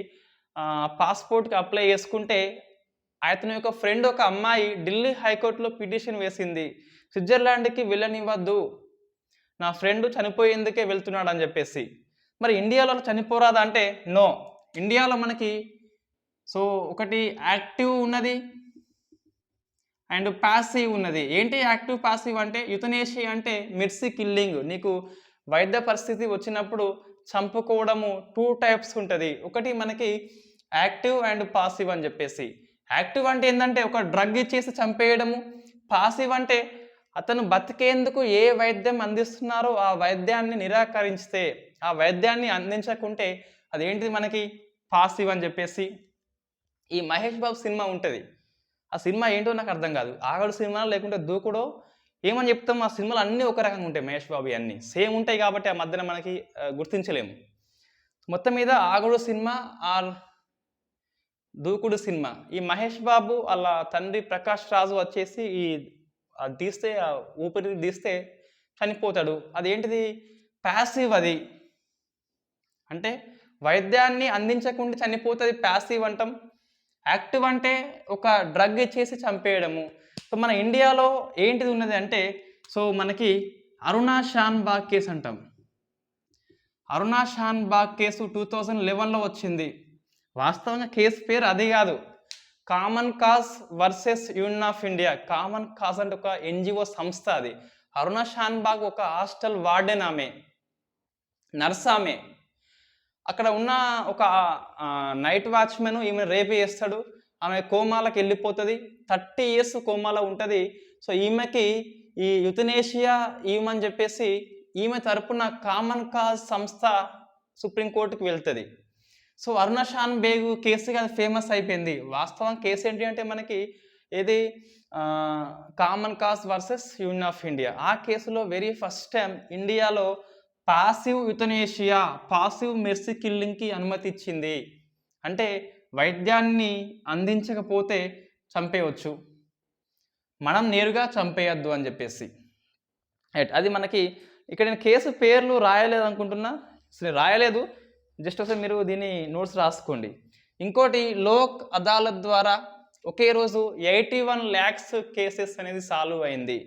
పాస్పోర్ట్కి అప్లై చేసుకుంటే అతని యొక్క ఫ్రెండ్ ఒక అమ్మాయి ఢిల్లీ హైకోర్టులో పిటిషన్ వేసింది. స్విట్జర్లాండ్కి వెళ్ళనివ్వద్దు, నా ఫ్రెండ్ చనిపోయేందుకే వెళ్తున్నాడు అని చెప్పేసి. మరి ఇండియాలో చనిపోరాదా అంటే నో. ఇండియాలో మనకి సో ఒకటి యాక్టివ్ ఉన్నది అండ్ పాసివ్ ఉన్నది. ఏంటి యాక్టివ్ పాసివ్ అంటే యుతనేషియా అంటే మెర్సీ కిల్లింగ్. నీకు వైద్య పరిస్థితి వచ్చినప్పుడు చంపుకోవడము 2 టైప్స్ ఉంటుంది. ఒకటి మనకి యాక్టివ్ అండ్ పాసివ్ అని చెప్పేసి. యాక్టివ్ అంటే ఏంటంటే ఒక డ్రగ్ ఇచ్చేసి చంపేయడము. పాసివ్ అంటే అతను బతికేందుకు ఏ వైద్యం అందిస్తున్నారో ఆ వైద్యాన్ని నిరాకరిస్తే, ఆ వైద్యాన్ని అందించకుంటే అదేంటిది మనకి పాసివ్ అని చెప్పేసి. ఈ మహేష్ బాబు సినిమా ఉంటుంది, ఆ సినిమా ఏంటో నాకు అర్థం కాదు. ఆగడు సినిమా లేకుంటే దూకుడో ఏమని చెప్తాం. ఆ సినిమాలు అన్నీ ఒక రకంగా ఉంటాయి, మహేష్ బాబు అన్నీ సేమ్ ఉంటాయి కాబట్టి ఆ మధ్యన మనకి గుర్తించలేము. మొత్తం మీద ఆగడు సినిమా ఆర్ దూకుడు సినిమా. ఈ మహేష్ బాబు వాళ్ళ తండ్రి ప్రకాష్ రాజు వచ్చేసి ఈ తీస్తే ఊపిరి తీస్తే చనిపోతాడు. అదేంటిది? ప్యాసివ్. అది అంటే వైద్యాన్ని అందించకుండా చనిపోతుంది, ప్యాసివ్ అంటాం. యాక్టివ్ అంటే ఒక డ్రగ్ ఇచ్చేసి చంపేయడము. సో మన ఇండియాలో ఏంటిది ఉన్నది అంటే సో మనకి అరుణా షాన్ బాగ్ కేసు అంటాం. అరుణా షాన్ బాగ్ కేసు 2011లో వచ్చింది. వాస్తవంగా కేసు పేరు అది కాదు, common cause versus union of India. Common cause అంటే ఒక ఎన్జిఓ సంస్థ అది. అరుణా షాన్ బాగ్ ఒక హాస్టల్ వార్డెన్, ఆమె నర్స్. ఆమె అక్కడ ఉన్న ఒక నైట్ వాచ్మెన్ ఈమె రేప్ చేస్తాడు. ఆమె కోమాలకు వెళ్ళిపోతుంది, 30 years కోమాలో ఉంటుంది. సో ఈమెకి ఈ యుతనేషియా ఈమెని చెప్పేసి ఈమె తరపున కామన్ కాజ్ సంస్థ సుప్రీంకోర్టుకి వెళ్తుంది. సో అరుణా షాన్ బేగ్ కేసుగా అది ఫేమస్ అయిపోయింది. వాస్తవం కేసు ఏంటి అంటే మనకి ఏది common cause versus union of India. ఆ కేసులో వెరీ ఫస్ట్ టైం ఇండియాలో పాసివ్ యుతనేషియా, పాసివ్ మెర్సీ కిల్లింగ్కి అనుమతి ఇచ్చింది. అంటే వైద్యాన్ని అందించకపోతే చంపేయవచ్చు, మనం నేరుగా చంపేయద్దు అని చెప్పేసి. రైట్, అది మనకి ఇక్కడ నేను కేసు పేర్లు రాయలేదు అనుకుంటున్నా, అసలు రాయలేదు, జస్ట్ ఒకసారి మీరు దీన్ని నోట్స్ రాసుకోండి. ఇంకోటి, లోక్ అదాలత్ ద్వారా ఒకే రోజు 81 lakhs కేసెస్ అనేది సాల్వ్ అయింది.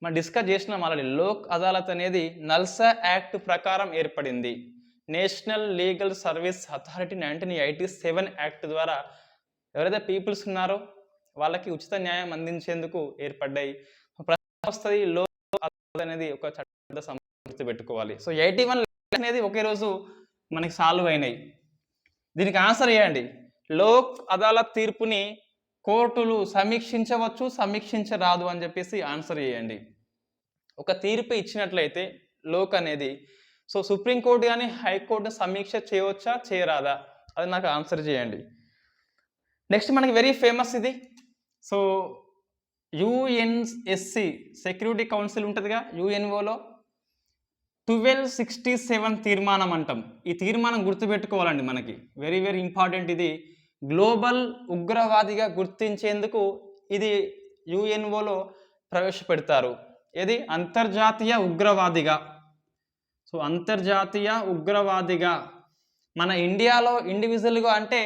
మనం డిస్కస్ చేసినాం ఆల్రెడీ. లోక్ అదాలత్ అనేది నల్సా యాక్ట్ ప్రకారం ఏర్పడింది. National legal service authority 1987 act ద్వారా ఎవరైతే పీపుల్స్ ఉన్నారో వాళ్ళకి ఉచిత న్యాయం అందించేందుకు ఏర్పడ్డాయి. ప్రశ్న వస్తుంది, లోక్ అదాలత్ అనేది ఒక చట్ట సంస్థ పెట్టుకోవాలి. సో 81 lakhs అనేది ఒకే రోజు మనకి సాల్వ్ అయినాయి. దీనికి ఆన్సర్ చేయండి. లోక్ అదాలత్ తీర్పుని కోర్టులు సమీక్షించవచ్చు, సమీక్షించరాదు అని చెప్పేసి ఆన్సర్ చేయండి. ఒక తీర్పు ఇచ్చినట్లయితే లోక్ అనేది, సో సుప్రీంకోర్టు కానీ హైకోర్టు సమీక్ష చేయవచ్చా చేయరాదా, అది నాకు ఆన్సర్ చేయండి. నెక్స్ట్ మనకి వెరీ ఫేమస్ ఇది. సో యుఎన్ఎస్సి సెక్యూరిటీ కౌన్సిల్ ఉంటుందిగా, యుఎన్ఓలో 1267 తీర్మానం అంటాం. ఈ తీర్మానం గుర్తుపెట్టుకోవాలండి, మనకి వెరీ వెరీ ఇంపార్టెంట్. ఇది గ్లోబల్ ఉగ్రవాదిగా గుర్తించేందుకు ఇది యుఎన్ఓలో ప్రవేశపెడతారు. ఇది అంతర్జాతీయ ఉగ్రవాదిగా. సో అంతర్జాతీయ ఉగ్రవాదిగా మన ఇండియాలో ఇండివిజువల్గా అంటే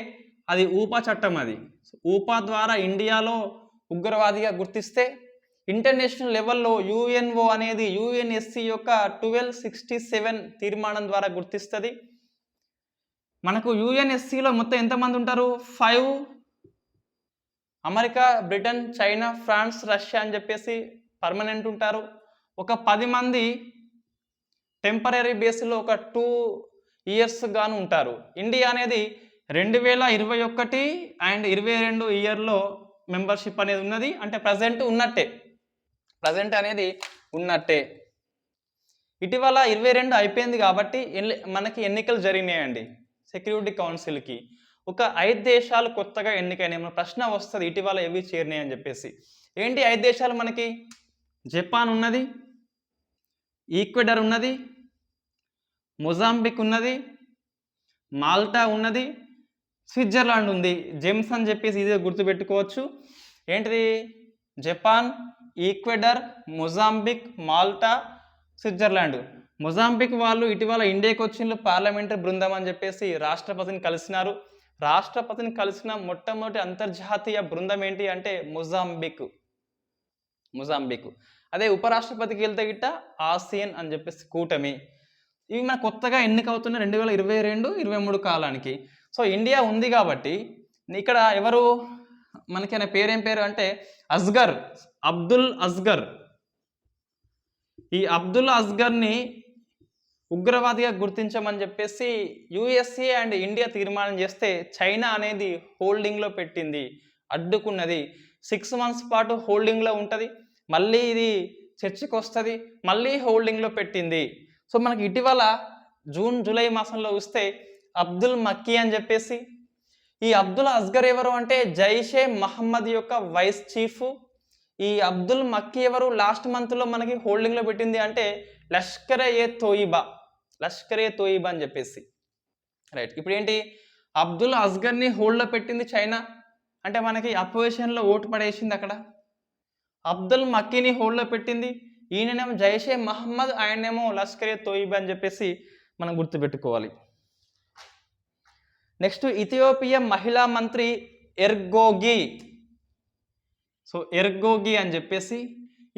అది ఊపా చట్టం. అది ఊపా ద్వారా ఇండియాలో ఉగ్రవాదిగా గుర్తిస్తే, ఇంటర్నేషనల్ లెవెల్లో యుఎన్ఓ అనేది యుఎన్ఎస్సి యొక్క 1267 తీర్మానం ద్వారా గుర్తిస్తుంది. మనకు యుఎన్ఎస్సిలో మొత్తం ఎంతమంది ఉంటారు? 5. America, Britain, China, France, Russia అని చెప్పేసి పర్మనెంట్ ఉంటారు. ఒక 10 మంది టెంపరీ బేస్లో ఒక 2 years గాను ఉంటారు. ఇండియా అనేది 2021 అండ్ 22 ఇయర్లో మెంబర్షిప్ అనేది ఉన్నది. అంటే ప్రజెంట్ అనేది ఉన్నట్టే. ఇటీవల 22 అయిపోయింది కాబట్టి మనకి ఎన్నికలు జరిగినాయండి సెక్యూరిటీ కౌన్సిల్కి. ఒక 5 దేశాలు కొత్తగా ఎన్నికైనాయి. మన ప్రశ్న వస్తుంది, ఇటీవల ఏవి చేరినాయి అని చెప్పేసి. ఏంటి 5 దేశాలు మనకి? జపాన్ ఉన్నది, ఈక్వెడర్ ఉన్నది, మొజాంబిక్ ఉన్నది, మాల్టా ఉన్నది, స్విట్జర్లాండ్ ఉంది. జెమ్స్ అని చెప్పేసి ఇది గుర్తుపెట్టుకోవచ్చు. ఏంటిది? Japan, Ecuador, Mozambique, Malta, Switzerland. Mozambique వాళ్ళు ఇటీవల ఇండియాకి వచ్చిన పార్లమెంటరీ బృందం అని చెప్పేసి రాష్ట్రపతిని కలిసినారు. రాష్ట్రపతిని కలిసిన మొట్టమొదటి అంతర్జాతీయ బృందం ఏంటి అంటే మొజాంబిక్. అదే ఉపరాష్ట్రపతికి వెళ్తే గిట్ట ఆసియన్ అని చెప్పేసి కూటమి. ఇవి మన కొత్తగా ఎన్నికవుతున్న 2022-23 కాలానికి. సో ఇండియా ఉంది కాబట్టి ఇక్కడ ఎవరు మనకి ఆయన పేరేం పేరు అంటే అబ్దుల్ అస్గర్. ఈ అబ్దుల్ అస్గర్ని ఉగ్రవాదిగా గుర్తించమని చెప్పేసి యుఎస్ఏ అండ్ ఇండియా తీర్మానం చేస్తే చైనా అనేది హోల్డింగ్లో పెట్టింది, అడ్డుకున్నది. 6 months పాటు హోల్డింగ్లో ఉంటుంది, మళ్ళీ ఇది చర్చకు వస్తుంది, మళ్ళీ హోల్డింగ్లో పెట్టింది. సో మనకి ఇటీవల జూన్ జూలై మాసంలో చూస్తే అబ్దుల్ మక్కీ అని చెప్పేసి, ఈ అబ్దుల్ అస్గర్ ఎవరు అంటే జైషే మహమ్మద్ యొక్క వైస్ చీఫ్. ఈ అబ్దుల్ మక్కీ ఎవరు? లాస్ట్ మంత్లో మనకి హోల్డింగ్లో పెట్టింది అంటే లష్కర్ ఏ తోయిబా అని చెప్పేసి. రైట్, ఇప్పుడు ఏంటి? అబ్దుల్ అస్గర్ని హోల్డ్లో పెట్టింది చైనా అంటే మనకి అపోజిషన్లో ఓటు పడేసింది అక్కడ. అబ్దుల్ మక్కీని హోల్డ్లో పెట్టింది, ఈయననేమో జైషే మహమ్మద్, ఆయనేమో లష్కర్ ఏ తోయిబా అని చెప్పేసి మనం గుర్తుపెట్టుకోవాలి. నెక్స్ట్, ఇథియోపియా మహిళా మంత్రి ఎర్గోగి. సో ఎర్గోగి అని చెప్పేసి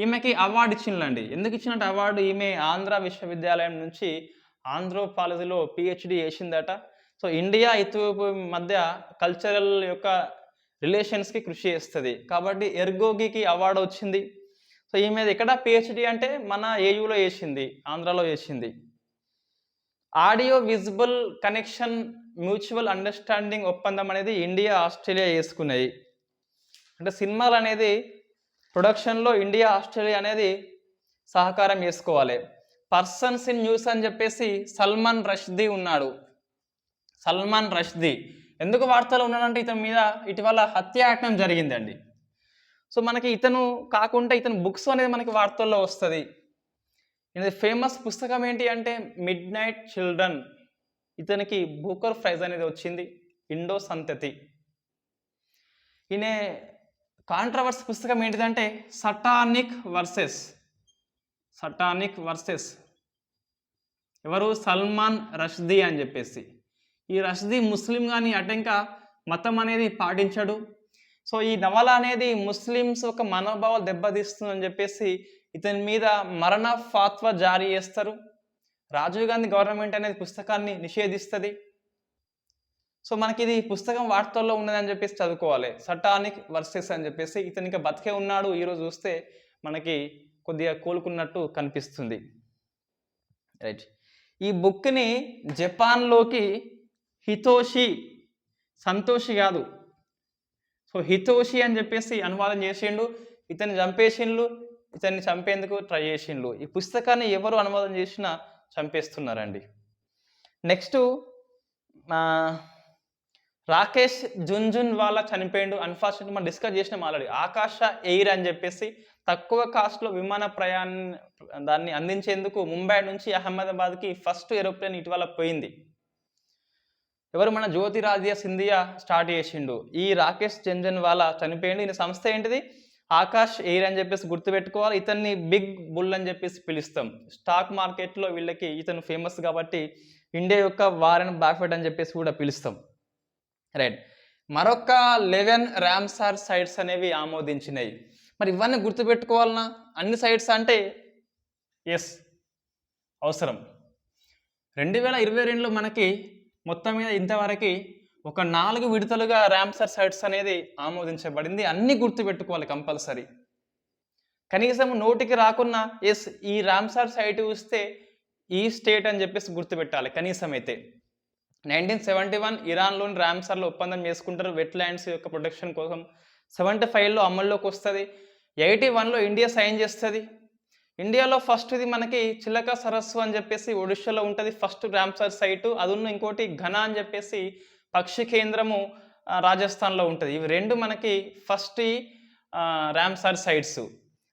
ఈమెకి అవార్డు ఇచ్చిందండి. ఎందుకు ఇచ్చినట్టు అవార్డు? ఈమె ఆంధ్ర విశ్వవిద్యాలయం నుంచి ఆంథ్రోపాలజీలో PhD చేసిందట. సో ఇండియా ఇథియోపియా మధ్య కల్చరల్ యొక్క రిలేషన్స్కి కృషి చేస్తుంది కాబట్టి ఎర్గోగికి అవార్డు వచ్చింది. సో ఈమె ఎక్కడ PhD అంటే మన AUలో చేసింది, ఆంధ్రాలో చేసింది. Audio visual connection mutual understanding ఒప్పందం అనేది ఇండియా ఆస్ట్రేలియా చేసుకున్నాయి. అంటే సినిమాలు అనేది ప్రొడక్షన్లో ఇండియా ఆస్ట్రేలియా అనేది సహకారం చేసుకోవాలి. పర్సన్స్ ఇన్ న్యూస్ అని చెప్పేసి సల్మాన్ రష్దీ ఉన్నాడు. సల్మాన్ రష్దీ ఎందుకు వార్తలు ఉన్నాడంటే ఇతని మీద ఇటీవల హత్యాయత్నం జరిగిందండి. సో మనకి ఇతను కాకుండా ఇతను బుక్స్ అనేది మనకి వార్తల్లో వస్తుంది. ఇది ఫేమస్ పుస్తకం ఏంటి అంటే మిడ్ నైట్ చిల్డ్రన్. ఇతనికి బూకర్ ప్రైజ్ అనేది వచ్చింది. ఇండో సంతతి. ఈయన కాంట్రవర్సీ పుస్తకం ఏంటిదంటే సటానిక్ వర్సెస్ ఎవరు? సల్మాన్ రష్దీ అని చెప్పేసి. ఈ రష్దీ ముస్లిం కానీ అటెంక మతం అనేది పాటించడు. సో ఈ నవల అనేది ముస్లిమ్స్ ఒక మనోభావాలు దెబ్బతీస్తుందని చెప్పేసి ఇతని మీద మరణ ఫాత్వా జారీ చేస్తారు. రాజీవ్ గాంధీ గవర్నమెంట్ అనేది పుస్తకాన్ని నిషేధిస్తుంది. సో మనకి ఇది పుస్తకం వార్తల్లో ఉన్నదని చెప్పేసి చదువుకోవాలి. సటానిక్ వర్సెస్ అని చెప్పేసి. ఇతను ఇంకా బతికే ఉన్నాడు. ఈరోజు చూస్తే మనకి కొద్దిగా కోలుకున్నట్టు కనిపిస్తుంది. రైట్. ఈ బుక్ని జపాన్లోకి సంతోషి కాదు, సో హితోషి అని చెప్పేసి అనువాదం చేసిండు. ఇతన్ని చంపేసిండ్లు, ఇతన్ని చంపేందుకు ట్రై చేసిండ్లు. ఈ పుస్తకాన్ని ఎవరు అనువాదం చేసినా చంపేస్తున్నారండి. నెక్స్ట్ రాకేష్ జున్జున్వాలా చనిపోయిండు. అన్ఫార్చునేట్లీ మనం డిస్కస్ చేసినాం ఆల్రెడీ. ఆకాశ ఎయిర్ అని చెప్పేసి తక్కువ కాస్ట్లో విమాన దాన్ని అందించేందుకు ముంబై నుంచి అహ్మదాబాద్కి ఫస్ట్ ఏరోప్లేన్ ఇటీవల పోయింది. ఎవరు? మన జ్యోతిరాదిత్య సింధియా స్టార్ట్ చేసిండు. ఈ రాకేష్ జున్జున్వాలా చనిపోయిండు. ఈయన సంస్థ ఏంటిది? ఆకాష్ ఎయిర్ అని చెప్పేసి గుర్తుపెట్టుకోవాలి. ఇతన్ని బిగ్ బుల్ అని చెప్పేసి పిలుస్తాం. స్టాక్ మార్కెట్లో వీళ్ళకి ఇతను ఫేమస్ కాబట్టి ఇండియా యొక్క వారెన్ బఫెట్ అని చెప్పేసి కూడా పిలుస్తాం. రైట్. మరొక 11 రామ్సార్ సైట్స్ అనేవి ఆమోదించినాయి. మరి ఇవన్నీ గుర్తుపెట్టుకోవాలన్నా? అన్ని సైట్స్ అంటే ఎస్ అవసరం. 2022లో మనకి మొత్తం మీద ఇంతవరకు ఒక 4 విడతలుగా రామ్సార్ సైట్స్ అనేది ఆమోదించబడింది. అన్నీ గుర్తుపెట్టుకోవాలి కంపల్సరీ. కనీసం నోటికి రాకున్నా ఎస్ ఈ రామ్సార్ సైట్ చూస్తే ఈ స్టేట్ అని చెప్పేసి గుర్తుపెట్టాలి కనీసం అయితే. 1971 ఇరాన్లోని రామ్సార్లో ఒప్పందం చేసుకుంటారు వెట్లాండ్స్ యొక్క ప్రొటెక్షన్ కోసం. 75లో అమల్లోకి వస్తుంది. 81లో ఇండియా సైన్ చేస్తుంది. ఇండియాలో ఫస్ట్ ఇది మనకి చిలక సరస్సు అని చెప్పేసి ఒడిశాలో ఉంటుంది ఫస్ట్ రామ్సార్ సైటు. అదున్న ఇంకోటి ఘనా అని చెప్పేసి పక్షి కేంద్రము రాజస్థాన్లో ఉంటుంది. ఇవి రెండు మనకి ఫస్ట్ రామ్సార్ సైట్స్.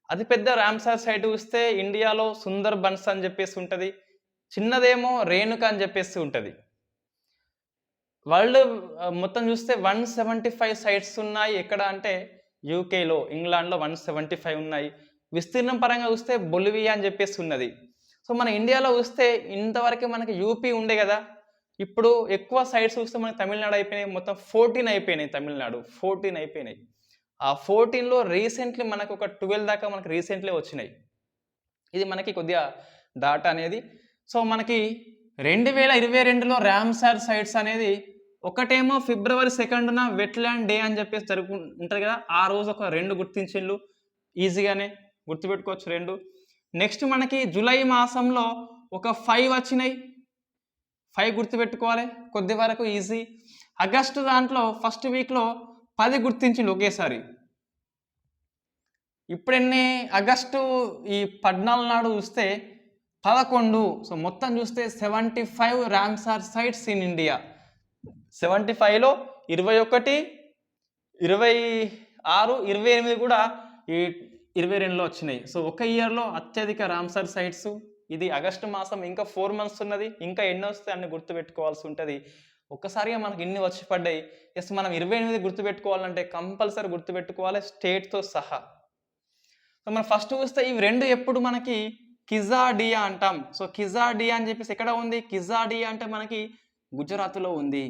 అతిపెద్ద రామ్సార్ సైట్ చూస్తే ఇండియాలో సుందర్ బన్స్ అని చెప్పేసి ఉంటుంది. చిన్నదేమో రేణుక అని చెప్పేసి ఉంటుంది. వరల్డ్ మొత్తం చూస్తే 175 సైట్స్ ఉన్నాయి. ఎక్కడ అంటే యూకేలో, ఇంగ్లాండ్లో 175 ఉన్నాయి. విస్తీర్ణం పరంగా చూస్తే బొలివియా అని చెప్పేసి ఉన్నది. సో మన ఇండియాలో చూస్తే ఇంతవరకు మనకి యూపీ ఉండే కదా, ఇప్పుడు ఎక్కువ సైట్స్ చూస్తే మనకి తమిళనాడు అయిపోయినాయి. మొత్తం 14 అయిపోయినాయి. తమిళనాడు 14 అయిపోయినాయి. ఆ 14లో రీసెంట్లీ మనకు ఒక 12 దాకా మనకి రీసెంట్లీ వచ్చినాయి. ఇది మనకి కొద్దిగా డాటా అనేది. సో మనకి 2022లో రామ్సార్ సైట్స్ అనేది ఒకటేమో ఫిబ్రవరి 2న వెట్లాండ్ డే అని చెప్పేసి ఉంటుంది కదా, ఆ రోజు ఒక 2 గుర్తించిండ్లు. ఈజీగానే గుర్తుపెట్టుకోవచ్చు 2. నెక్స్ట్ మనకి జూలై మాసంలో ఒక 5 వచ్చినాయి. 5 గుర్తుపెట్టుకోవాలి కొద్ది వరకు ఈజీ. ఆగస్టు దాంట్లో ఫస్ట్ వీక్లో 10 గుర్తించిండు ఒకేసారి. ఇప్పుడెన్ని ఆగస్టు ఈ 14 నాడు చూస్తే 11. సో మొత్తం చూస్తే 75 రామ్సార్ సైట్స్ ఇన్ ఇండియా. 75లో 21, 26, 28 కూడా ఈ 22లో వచ్చినాయి. సో ఒక ఇయర్లో అత్యధిక రామ్సార్ సైట్స్. ఇది ఆగస్టు మాసం, ఇంకా 4 మంత్స్ ఉన్నది. ఇంకా ఎన్ని వస్తే అన్ని గుర్తుపెట్టుకోవాల్సి ఉంటుంది. ఒక్కసారిగా మనకి ఇన్ని వచ్చి పడ్డాయి. ఎస్ మనం 28 గుర్తుపెట్టుకోవాలంటే కంపల్సరీ గుర్తుపెట్టుకోవాలి స్టేట్తో సహా. సో మనం ఫస్ట్ చూస్తే ఇవి 2 ఎప్పుడు మనకి కిజాడియా అంటాం. సో కిజాడియా అని చెప్పేసి ఎక్కడ ఉంది? కిజాడియా అంటే మనకి గుజరాత్లో ఉంది.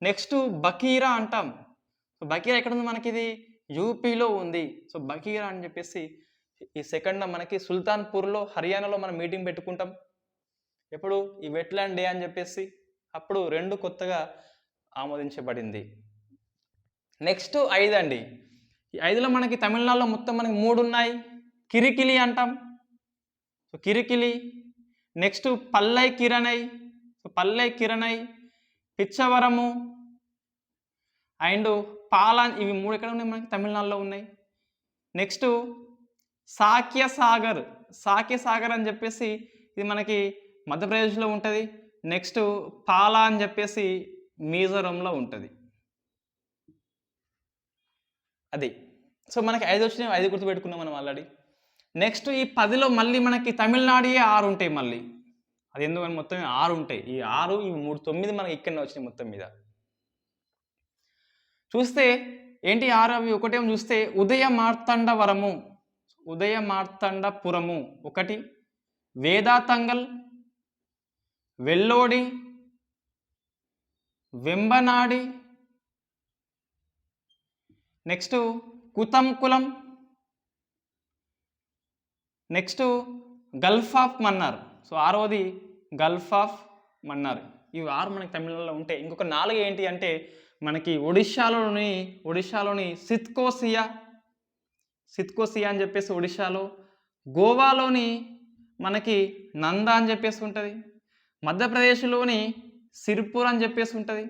నెక్స్ట్ బకీరా అంటాం. సో బకీరా ఎక్కడ ఉంది? మనకి ఇది యూపీలో ఉంది. సో బకీరా అని చెప్పేసి ఈ సెకండ్ మనకి సుల్తాన్పూర్లో హర్యానాలో మనం మీటింగ్ పెట్టుకుంటాం ఎప్పుడు ఈ వెట్లాండ్ డే అని చెప్పేసి. అప్పుడు 2 కొత్తగా ఆమోదించబడింది. నెక్స్ట్ 5 అండి. ఈ 5లో మనకి తమిళనాడులో మొత్తం మనకి 3 ఉన్నాయి. కిరికిలి అంటాం. సో కిరికిలి. నెక్స్ట్ పల్లై కిరణై. సో పల్లై కిరణై, పిచ్చవరము అండ్ పాలాన్. ఇవి 3 ఎక్కడ ఉన్నాయి? మనకి తమిళనాడులో ఉన్నాయి. నెక్స్ట్ సాక్యసాగర్. సాక్యసాగర్ అని చెప్పేసి ఇది మనకి మధ్యప్రదేశ్లో ఉంటుంది. నెక్స్ట్ పాలా అని చెప్పేసి మిజోరంలో ఉంటుంది. అది. సో మనకి 5 వచ్చినాయి. 5 గుర్తుపెట్టుకున్నాం మనం ఆల్రెడీ. నెక్స్ట్ ఈ 10లో మళ్ళీ మనకి తమిళనాడుయే 6 ఉంటాయి మళ్ళీ. అది ఎందుకని మొత్తం 6 ఉంటాయి. ఈ 6 ఇవి 3 9 మనకి ఇక్కడనే వచ్చినాయి మొత్తం మీద. చూస్తే ఏంటి ఆరు అవి ఒకటేమో చూస్తే ఉదయ మార్తండవరము, ఉదయ మార్తండపురము ఒకటి, వేదాతంగల్, వెల్లోడి, వెంబనాడి, next Koonthankulam, next Gulf of Mannar. So ఆరోది గల్ఫ్ ఆఫ్ మన్నార్. ఇవి 6 మనకి తమిళనాడులో ఉంటాయి. ఇంకొక 4 ఏంటి అంటే మనకి ఒడిశాలోని సిత్కోసియా అని చెప్పేసి ఒడిశాలో, గోవాలోని మనకి నందా అని చెప్పేసి ఉంటుంది, మధ్యప్రదేశ్లోని సిర్పూర్ అని చెప్పేసి ఉంటుంది,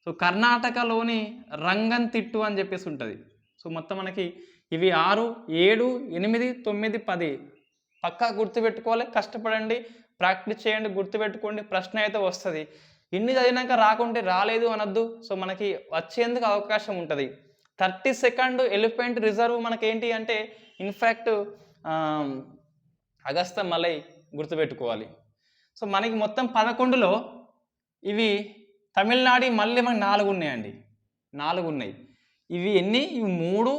సో కర్ణాటకలోని రంగన్తిట్టు అని చెప్పేసి ఉంటుంది. సో మొత్తం మనకి ఇవి 6, 7, 8, 9, 10 పక్కా గుర్తుపెట్టుకోవాలి. కష్టపడండి, ప్రాక్టీస్ చేయండి, గుర్తుపెట్టుకోండి, ప్రశ్న అయితే వస్తుంది. ఇన్ని చదివినాక రాకుంటే రాలేదు అనొద్దు. సో మనకి వచ్చేందుకు అవకాశం ఉంటుంది. 32nd ఎలిఫెంట్ రిజర్వ్ మనకి ఏంటి అంటే ఇన్ఫ్యాక్ట్ అగస్త్య మలై గుర్తుపెట్టుకోవాలి. సో మనకి మొత్తం 11లో ఇవి తమిళనాడు మళ్ళీ మనకి 4 ఉన్నాయండి, 4 ఉన్నాయి. ఇవి ఎన్ని? ఇవి 3,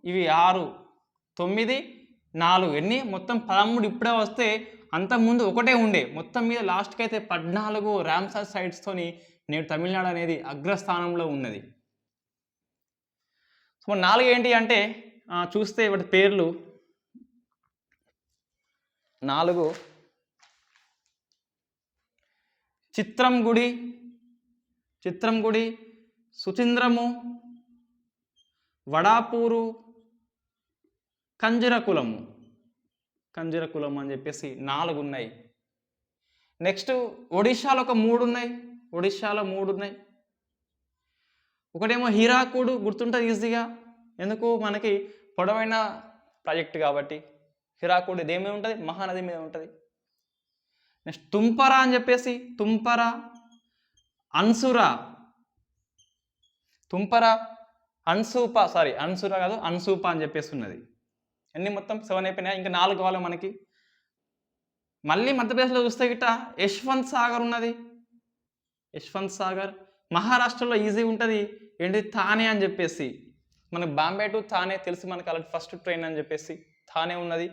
ఇవి 6, 9, 4 ఎన్ని? మొత్తం 13 ఇప్పుడే వస్తే అంతకుముందు ఒకటే ఉండే. మొత్తం మీద లాస్ట్కి అయితే 14 రామ్సార్ సైట్స్తోని నేడు తమిళనాడు అనేది అగ్రస్థానంలో ఉన్నది. సో 4 ఏంటి అంటే చూస్తే వాటి పేర్లు 4 చిత్రంగుడి, సుచింద్రము, వడాపూరు, కంజిరకులము అని చెప్పేసి 4 ఉన్నాయి. నెక్స్ట్ ఒడిశాలో ఒక 3 ఉన్నాయి. ఒకటేమో హీరాకుడు గుర్తుంటుంది ఈజీగా, ఎందుకు మనకి పొడవైన ప్రాజెక్ట్ కాబట్టి. హీరాకుడు దేని మీద ఉంటుంది? మహానది మీద ఉంటుంది. నెక్స్ట్ తుంపరా అని చెప్పేసి, అన్సురా, అన్సూప అని చెప్పేసి ఉన్నది. అన్ని మొత్తం 7 అయిపోయినాయి. ఇంకా 4 కావాలి మనకి. మళ్ళీ మధ్యప్రదేశ్లో చూస్తే గిట్ట యశ్వంత్ సాగర్ ఉన్నది. మహారాష్ట్రలో ఈజీ ఉంటుంది ఏంటి? థానే అని చెప్పేసి, మనకి బాంబే టు థానే తెలుసు మనకి, అలాంటి ఫస్ట్ ట్రైన్ అని చెప్పేసి థానే ఉన్నది.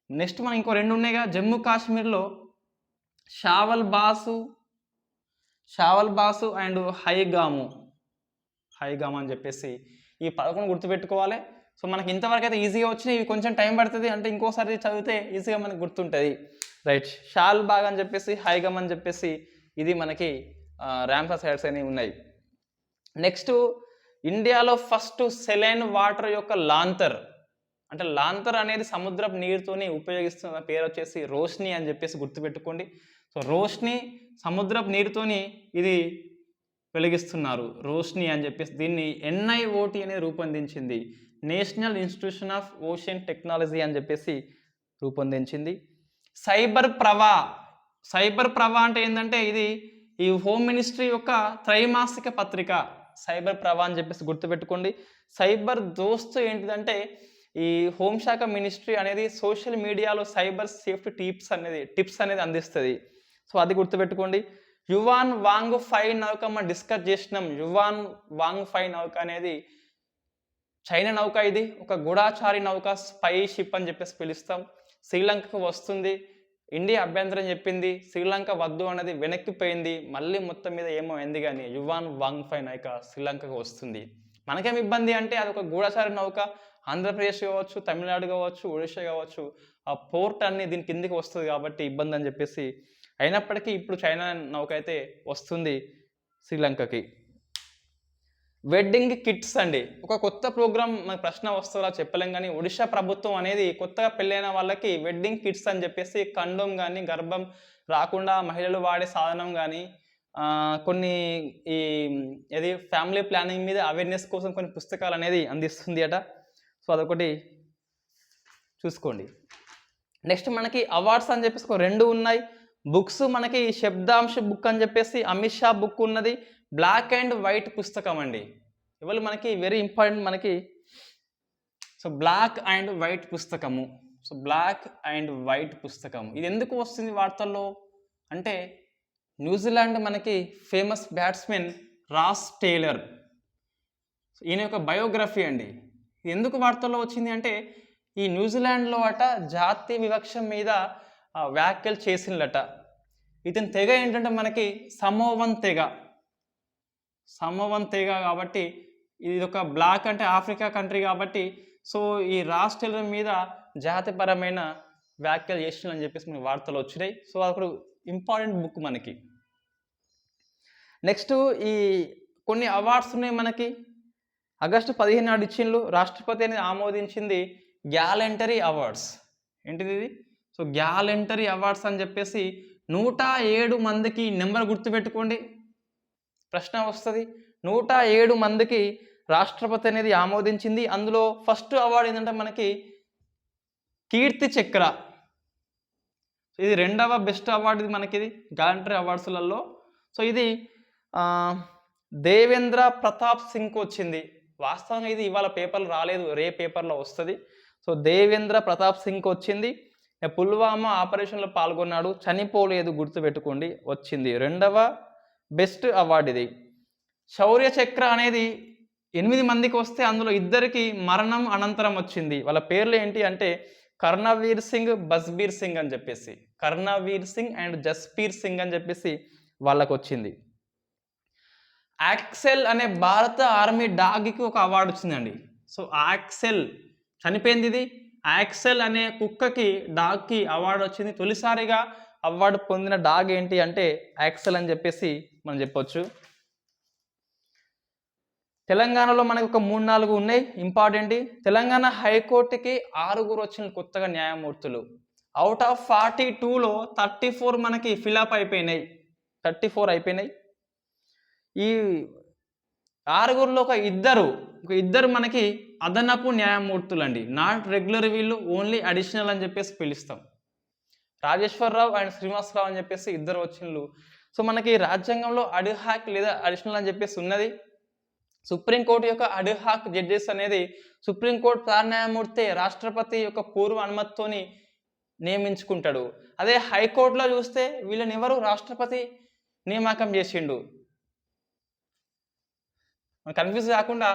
నెక్స్ట్ మనం ఇంకో 2 ఉన్నాయిగా, జమ్మూ కాశ్మీర్లో షావల్ బాసు అండ్ హైగాము అని చెప్పేసి ఈ 11 గుర్తుపెట్టుకోవాలి. సో మనకి ఇంతవరకు అయితే ఈజీగా వచ్చినాయి. ఇవి కొంచెం టైం పడుతుంది, అంటే ఇంకోసారి చదివితే ఈజీగా మనకు గుర్తుంటుంది. రైట్, షాల్ బాగ్ అని చెప్పేసి, హైగమ్ అని చెప్పేసి ఇది మనకి రామ్సార్ సైట్స్ అనేవి ఉన్నాయి. నెక్స్ట్ ఇండియాలో ఫస్ట్ సెలైన్ వాటర్ యొక్క లాంతర్, అంటే లాంతర్ అనేది సముద్రపు నీరుతోని ఉపయోగిస్తున్న పేరు వచ్చేసి రోష్ని అని చెప్పేసి గుర్తుపెట్టుకోండి. సో రోష్ని సముద్రపు నీరుతోని ఇది వెలిగిస్తున్నారు, రోష్ని అని చెప్పేసి. దీన్ని NIOT అనేది రూపొందించింది, national institution of ocean technology అని చెప్పేసి రూపొందించింది. సైబర్ ప్రవా అంటే ఏంటంటే ఇది ఈ హోమ్ మినిస్ట్రీ యొక్క త్రైమాసిక పత్రిక, సైబర్ ప్రవా అని చెప్పేసి గుర్తుపెట్టుకోండి. సైబర్ దోస్త్ ఏంటిదంటే ఈ హోంశాఖ మినిస్ట్రీ అనేది సోషల్ మీడియాలో సైబర్ సేఫ్టీ టిప్స్ అనేది అందిస్తుంది. సో అది గుర్తుపెట్టుకోండి. యువాన్ వాంగ్ 5 నౌక మనం డిస్కస్ చేసినాం. యువాన్ వాంగ్ 5 నౌక అనేది చైనా నౌక. ఇది ఒక గూఢాచారి నౌక, స్పై షిప్ అని చెప్పేసి పిలుస్తాం. శ్రీలంకకు వస్తుంది, ఇండియా అభ్యంతరం చెప్పింది, శ్రీలంక వద్దు అనేది వెనక్కిపోయింది. మళ్ళీ మొత్తం మీద ఏమో అయింది కానీ యువాన్ వాంగ్ 5 నౌక శ్రీలంకకు వస్తుంది. మనకేం ఇబ్బంది అంటే అది ఒక గూఢాచారి నౌక, ఆంధ్రప్రదేశ్ కావచ్చు, తమిళనాడు కావచ్చు, ఒడిశా కావచ్చు, ఆ పోర్ట్ అన్ని దీని కిందికి వస్తుంది కాబట్టి ఇబ్బంది అని చెప్పేసి. అయినప్పటికీ ఇప్పుడు చైనా నౌక అయితే వస్తుంది శ్రీలంకకి. వెడ్డింగ్ కిట్స్ అండి, ఒక కొత్త ప్రోగ్రామ్ మనకు ప్రశ్న వస్తుందా చెప్పలేం కానీ ఒడిశా ప్రభుత్వం అనేది కొత్తగా పెళ్ళైన వాళ్ళకి వెడ్డింగ్ కిట్స్ అని చెప్పేసి కండోమ్ కానీ, గర్భం రాకుండా మహిళలు వాడే సాధనం కానీ, కొన్ని ఫ్యామిలీ ప్లానింగ్ మీద అవేర్నెస్ కోసం కొన్ని పుస్తకాలు అనేది అందిస్తుంది అట. సో అదొకటి చూసుకోండి. నెక్స్ట్ మనకి అవార్డ్స్ అని చెప్పేసి ఒక 2 ఉన్నాయి. బుక్స్ మనకి శబ్దాంశ బుక్ అని చెప్పేసి అమిత్ షా బుక్ ఉన్నది. బ్లాక్ అండ్ వైట్ పుస్తకం అండి, ఇవాళ మనకి వెరీ ఇంపార్టెంట్ మనకి. సో బ్లాక్ అండ్ వైట్ పుస్తకం ఇది ఎందుకు వస్తుంది వార్తల్లో అంటే న్యూజిలాండ్ మనకి ఫేమస్ బ్యాట్స్మెన్ రాస్ టేలర్ ఈయన యొక్క బయోగ్రఫీ అండి. ఎందుకు వార్తల్లో వచ్చింది అంటే ఈ న్యూజిలాండ్లో అట జాతి వివక్ష మీద వ్యాఖ్యలు చేసిందట. ఇతని తెగ ఏంటంటే మనకి సమోవన్ తెగ. సమోవన్ తెగ కాబట్టి ఇది ఒక బ్లాక్ అంటే ఆఫ్రికా కంట్రీ కాబట్టి సో ఈ రాష్ట్రాల మీద జాతిపరమైన వ్యాఖ్యలు చేసిందని చెప్పేసి మనకి వార్తలు వచ్చినాయి. సో అప్పుడు ఇంపార్టెంట్ బుక్ మనకి. నెక్స్ట్ ఈ కొన్ని అవార్డ్స్ ఉన్నాయి మనకి. ఆగస్టు 15 నాడు ఇచ్చిండ్రు. రాష్ట్రపతి అనేది ఆమోదించింది గ్యాలంటరీ అవార్డ్స్. ఏంటిది ఇది? సో గ్యాలంటరీ అవార్డ్స్ అని చెప్పేసి 107 మందికి నెంబర్ గుర్తుపెట్టుకోండి, ప్రశ్న వస్తుంది. 107 మందికి రాష్ట్రపతి అనేది ఆమోదించింది. అందులో ఫస్ట్ అవార్డు ఏంటంటే మనకి కీర్తి చక్ర. ఇది రెండవ బెస్ట్ అవార్డు ఇది మనకి, ఇది గ్యాలంటరీ అవార్డ్స్లలో. సో ఇది దేవేంద్ర ప్రతాప్ సింగ్కి వచ్చింది. వాస్తవంగా ఇది ఇవాళ పేపర్లు రాలేదు, రే పేపర్లో వస్తుంది. సో దేవేంద్ర ప్రతాప్ సింగ్కి వచ్చింది. పుల్వామా ఆపరేషన్లో పాల్గొన్నాడు, చనిపోలేదు, గుర్తుపెట్టుకోండి, వచ్చింది. రెండవ బెస్ట్ అవార్డు ఇది. శౌర్య చక్ర అనేది 8 మందికి వస్తే అందులో 2కి మరణం అనంతరం వచ్చింది. వాళ్ళ పేర్లు ఏంటి అంటే కర్ణవీర్ సింగ్, బస్బీర్ సింగ్ అని చెప్పేసి, కర్ణవీర్ సింగ్ అండ్ జస్బీర్ సింగ్ అని చెప్పేసి వాళ్ళకు వచ్చింది. యాక్సెల్ అనే భారత ఆర్మీ డాగ్కి ఒక అవార్డు వచ్చిందండి. సో యాక్సెల్ చనిపోయింది. ఇది యాక్సెల్ అనే కుక్కకి, డాగ్కి అవార్డు వచ్చింది. తొలిసారిగా అవార్డు పొందిన డాగ్ ఏంటి అంటే యాక్సెల్ అని చెప్పేసి మనం చెప్పొచ్చు. తెలంగాణలో మనకు ఒక 3-4 ఉన్నాయి ఇంపార్టెంట్. తెలంగాణ హైకోర్టుకి 6 వచ్చిన కొత్తగా న్యాయమూర్తులు. అవుట్ ఆఫ్ 42లో 34 మనకి ఫిలప్ అయిపోయినాయి, 34 అయిపోయినాయి. ఈ 6లో ఒక ఇద్దరు మనకి అదనపు న్యాయమూర్తులు అండి, నాట్ రెగ్యులర్, వీళ్ళు ఓన్లీ అడిషనల్ అని చెప్పేసి పిలుస్తాం. రాజేశ్వరరావు అండ్ శ్రీనివాసరావు అని చెప్పేసి 2 వచ్చినలు. సో మనకి రాజ్యాంగంలో అడ్హాక్ లేదా అడిషనల్ అని చెప్పేసి ఉన్నది. సుప్రీంకోర్టు యొక్క అడ్హాక్ జడ్జెస్ అనేది సుప్రీంకోర్టు ప్రధాన న్యాయమూర్తి రాష్ట్రపతి యొక్క పూర్వ అనుమతితోని నియమించుకుంటాడు. అదే హైకోర్టులో చూస్తే వీళ్ళని ఎవరు రాష్ట్రపతి నియామకం చేసిండు. కన్ఫ్యూజ్ కాకుండా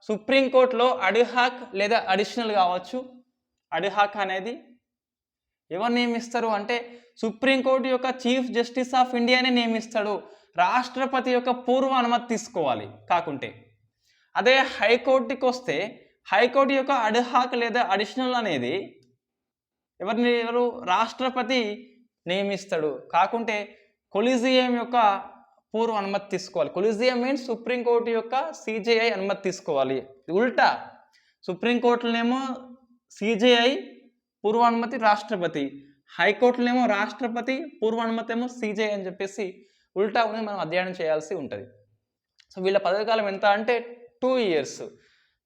సుప్రీంకోర్టులో అడ్హాక్ లేదా అడిషనల్ కావచ్చు. అడ్హాక్ అనేది ఎవరు నియమిస్తారు అంటే సుప్రీంకోర్టు యొక్క చీఫ్ జస్టిస్ ఆఫ్ ఇండియానే నియమిస్తాడు, రాష్ట్రపతి యొక్క పూర్వ అనుమతి తీసుకోవాలి కాకుంటే. అదే హైకోర్టుకి వస్తే హైకోర్టు యొక్క అడ్హాక్ లేదా అడిషనల్ అనేది ఎవరు రాష్ట్రపతి నియమిస్తాడు కాకుంటే కొలిజియం యొక్క పూర్వ అనుమతి తీసుకోవాలి. కొలిజియం మీన్స్ సుప్రీంకోర్టు యొక్క సిజేఐ అనుమతి తీసుకోవాలి. ఉల్టా సుప్రీంకోర్టులోనేమో సిజేఐ పూర్వానుమతి రాష్ట్రపతి, హైకోర్టులేమో రాష్ట్రపతి పూర్వానుమతి ఏమో సిజేఐ అని చెప్పేసి ఉల్టా ఉంది, మనం అధ్యయనం చేయాల్సి ఉంటుంది. సో వీళ్ళ పదవీకాలం ఎంత అంటే 2 years.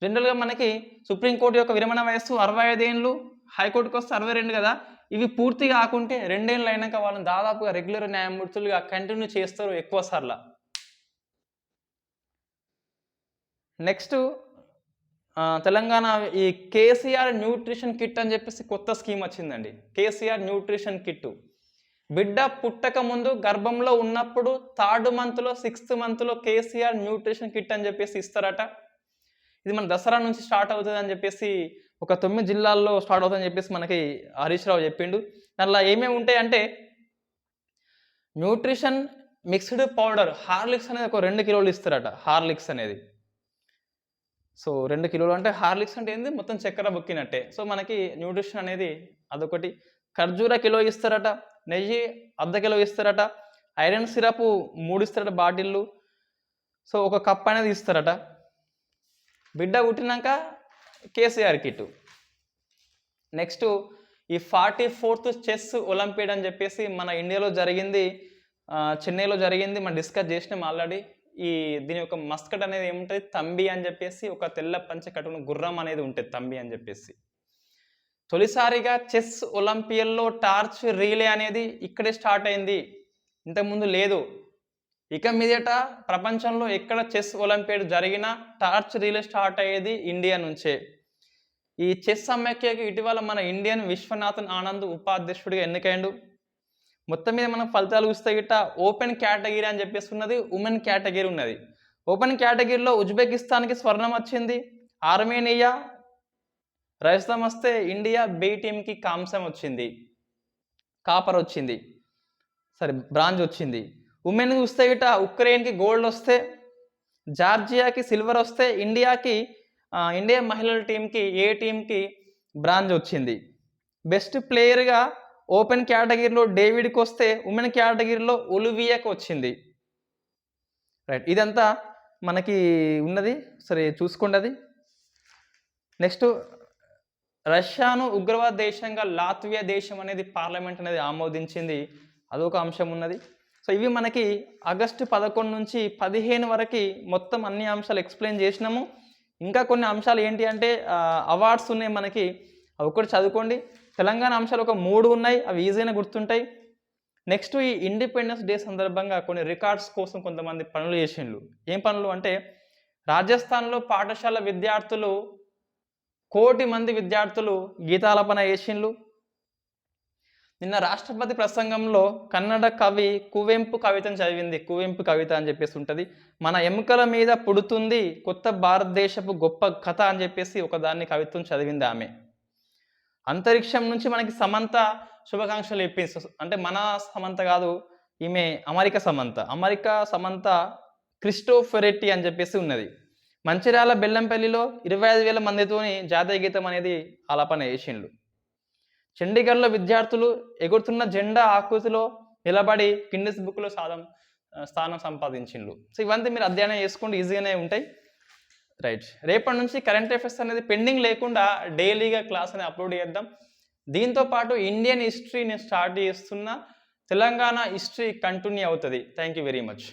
జనరల్గా మనకి సుప్రీంకోర్టు యొక్క విరమణ వయస్సు 65 ఏళ్ళు, హైకోర్టుకి వస్తే 62 కదా. ఇవి పూర్తి కాకుంటే 2 ఏళ్ళు అయినాక వాళ్ళని దాదాపుగా రెగ్యులర్ న్యాయమూర్తులుగా కంటిన్యూ చేస్తారు ఎక్కువ సార్లు. నెక్స్ట్ తెలంగాణ ఈ కేసీఆర్ న్యూట్రిషన్ కిట్ అని చెప్పేసి కొత్త స్కీమ్ వచ్చిందండి. కేసీఆర్ న్యూట్రిషన్ కిట్ బిడ్డ పుట్టక ముందు గర్భంలో ఉన్నప్పుడు 3rd monthలో 6th monthలో కేసీఆర్ న్యూట్రిషన్ కిట్ అని చెప్పేసి ఇస్తారట. ఇది మన దసరా నుంచి స్టార్ట్ అవుతుంది అని చెప్పేసి ఒక 9 జిల్లాల్లో స్టార్ట్ అవుతుందని చెప్పేసి మనకి హరీష్ రావు చెప్పిండు. దానిలో ఏమేమి ఉంటాయి అంటే న్యూట్రిషన్ మిక్స్డ్ పౌడర్, హార్లిక్స్ అనేది ఒక 2 కిలోలు ఇస్తారట. హార్లిక్స్ అనేది సో 2 కిలోలు అంటే హార్లిక్స్ అంటే ఏంది మొత్తం చక్కెర బొక్కినట్టే. సో మనకి న్యూట్రిషన్ అనేది అదొకటి. ఖర్జూర కిలో ఇస్తారట, నెయ్యి 1/2 కిలో ఇస్తారట, ఐరన్ సిరప్ 3 ఇస్తారట బాటిళ్ళు. సో 1 కప్ అనేది ఇస్తారట. బిడ్డ పుట్టినాక కేసీఆర్ కిట్. నెక్స్ట్ ఈ 44th చెస్ ఒలింపియాడ్ అని చెప్పేసి మన ఇండియాలో జరిగింది, చెన్నైలో జరిగింది, మనం డిస్కస్ చేసినాం ఆల్రెడీ. దీని యొక్క మస్కట్ అనేది ఏముంటుంది, తంబి అని చెప్పేసి ఒక తెల్ల పంచె కట్టుకున్న గుర్రం అనేది ఉంటుంది, తంబి అని చెప్పేసి. తొలిసారిగా చెస్ ఒలింపియాడ్లో టార్చ్ రీలే అనేది ఇక్కడే స్టార్ట్ అయింది, ఇంతకుముందు లేదు. ఇక మీదట ప్రపంచంలో ఎక్కడ చెస్ ఒలింపియాడ్ జరిగినా టార్చ్ రీలే స్టార్ట్ అయ్యేది ఇండియా నుంచే. ఈ చెస్ సమైక్యకి ఇటీవల మన ఇండియన్ విశ్వనాథన్ ఆనంద్ ఉపాధ్యక్షుడిగా ఎన్నికైండు. మొత్తం మీద మనం ఫలితాలు చూస్తే గిట్ట ఓపెన్ కేటగిరీ అని చెప్పేసి ఉన్నది, ఉమెన్ కేటగిరీ ఉన్నది. ఓపెన్ కేటగిరీలో ఉజ్బెకిస్తాన్కి స్వర్ణం వచ్చింది, ఆర్మేనియా రజతం వస్తే ఇండియా బి టీంకి కాంస్యం వచ్చింది, కాపర్ వచ్చింది, సరే బ్రాంజ్ వచ్చింది. ఉమెన్ చూస్తే ఇట ఉక్రెయిన్కి గోల్డ్ వస్తే, జార్జియాకి సిల్వర్ వస్తే ఇండియా మహిళల టీంకి టీంకి బ్రాంజ్ వచ్చింది. బెస్ట్ ప్లేయర్గా ఓపెన్ కేటగిరీలో డేవిడ్కి వస్తే ఉమెన్ కేటగిరీలో ఒలివియాకి వచ్చింది. రైట్, ఇదంతా మనకి ఉన్నది, సరే చూసుకోండి అది. నెక్స్ట్, రష్యాను ఉగ్రవాద దేశంగా లాత్వియా దేశం అనేది పార్లమెంట్ అనేది ఆమోదించింది, అదొక అంశం ఉన్నది. సో ఇవి మనకి ఆగస్టు 11 నుంచి 15 వరకు మొత్తం అన్ని అంశాలు ఎక్స్ప్లెయిన్ చేసినాము. ఇంకా కొన్ని అంశాలు ఏంటి అంటే అవార్డ్స్ ఉన్నాయి మనకి, అవి ఒకటి చదువుకోండి. తెలంగాణ అంశాలు ఒక 3 ఉన్నాయి, అవి ఈజీగా గుర్తుంటాయి. నెక్స్ట్, ఈ ఇండిపెండెన్స్ డే సందర్భంగా కొన్ని రికార్డ్స్ కోసం కొంతమంది పనులు చేసిండ్రు. ఏం పనులు అంటే, రాజస్థాన్లో పాఠశాల విద్యార్థులు 1 కోటి మంది విద్యార్థులు గీతాలాపన చేసిండ్రు. నిన్న రాష్ట్రపతి ప్రసంగంలో కన్నడ కవి కువెంపు కవితను చదివింది. కువెంపు కవిత అని చెప్పేసి ఉంటుంది. మన ఎముకల మీద పుడుతుంది కొత్త భారతదేశపు గొప్ప కథ అని చెప్పేసి ఒకదాన్ని కవిత్వం చదివింది ఆమె. అంతరిక్షం నుంచి మనకి సమంత శుభాకాంక్షలు చెప్పింది. అంటే మన సమంత కాదు, ఈమె అమెరికా సమంత క్రిస్టోఫరెట్టి అని చెప్పేసి ఉన్నది. మంచిర్యాల బెల్లంపల్లిలో 25,000 మందితోని జాతీయ గీతం అనేది ఆలాపన చేసిండ్రు. చండీగఢ్లో విద్యార్థులు ఎగురుతున్న జెండా ఆకృతిలో నిలబడి గిన్నిస్ బుక్లో స్థానం సంపాదించిండ్రు. సో ఇవంతా మీరు అధ్యయనం చేసుకోండి, ఈజీగానే ఉంటాయి. రైట్, రేపటి నుంచి కరెంట్ అఫైర్స్ అనేది పెండింగ్ లేకుండా డైలీగా క్లాస్ అనేది అప్లోడ్ చేద్దాం. దీంతోపాటు ఇండియన్ హిస్టరీ నేను స్టార్ట్ చేస్తున్నా, తెలంగాణ హిస్టరీ కంటిన్యూ అవుతుంది. Thank you very much.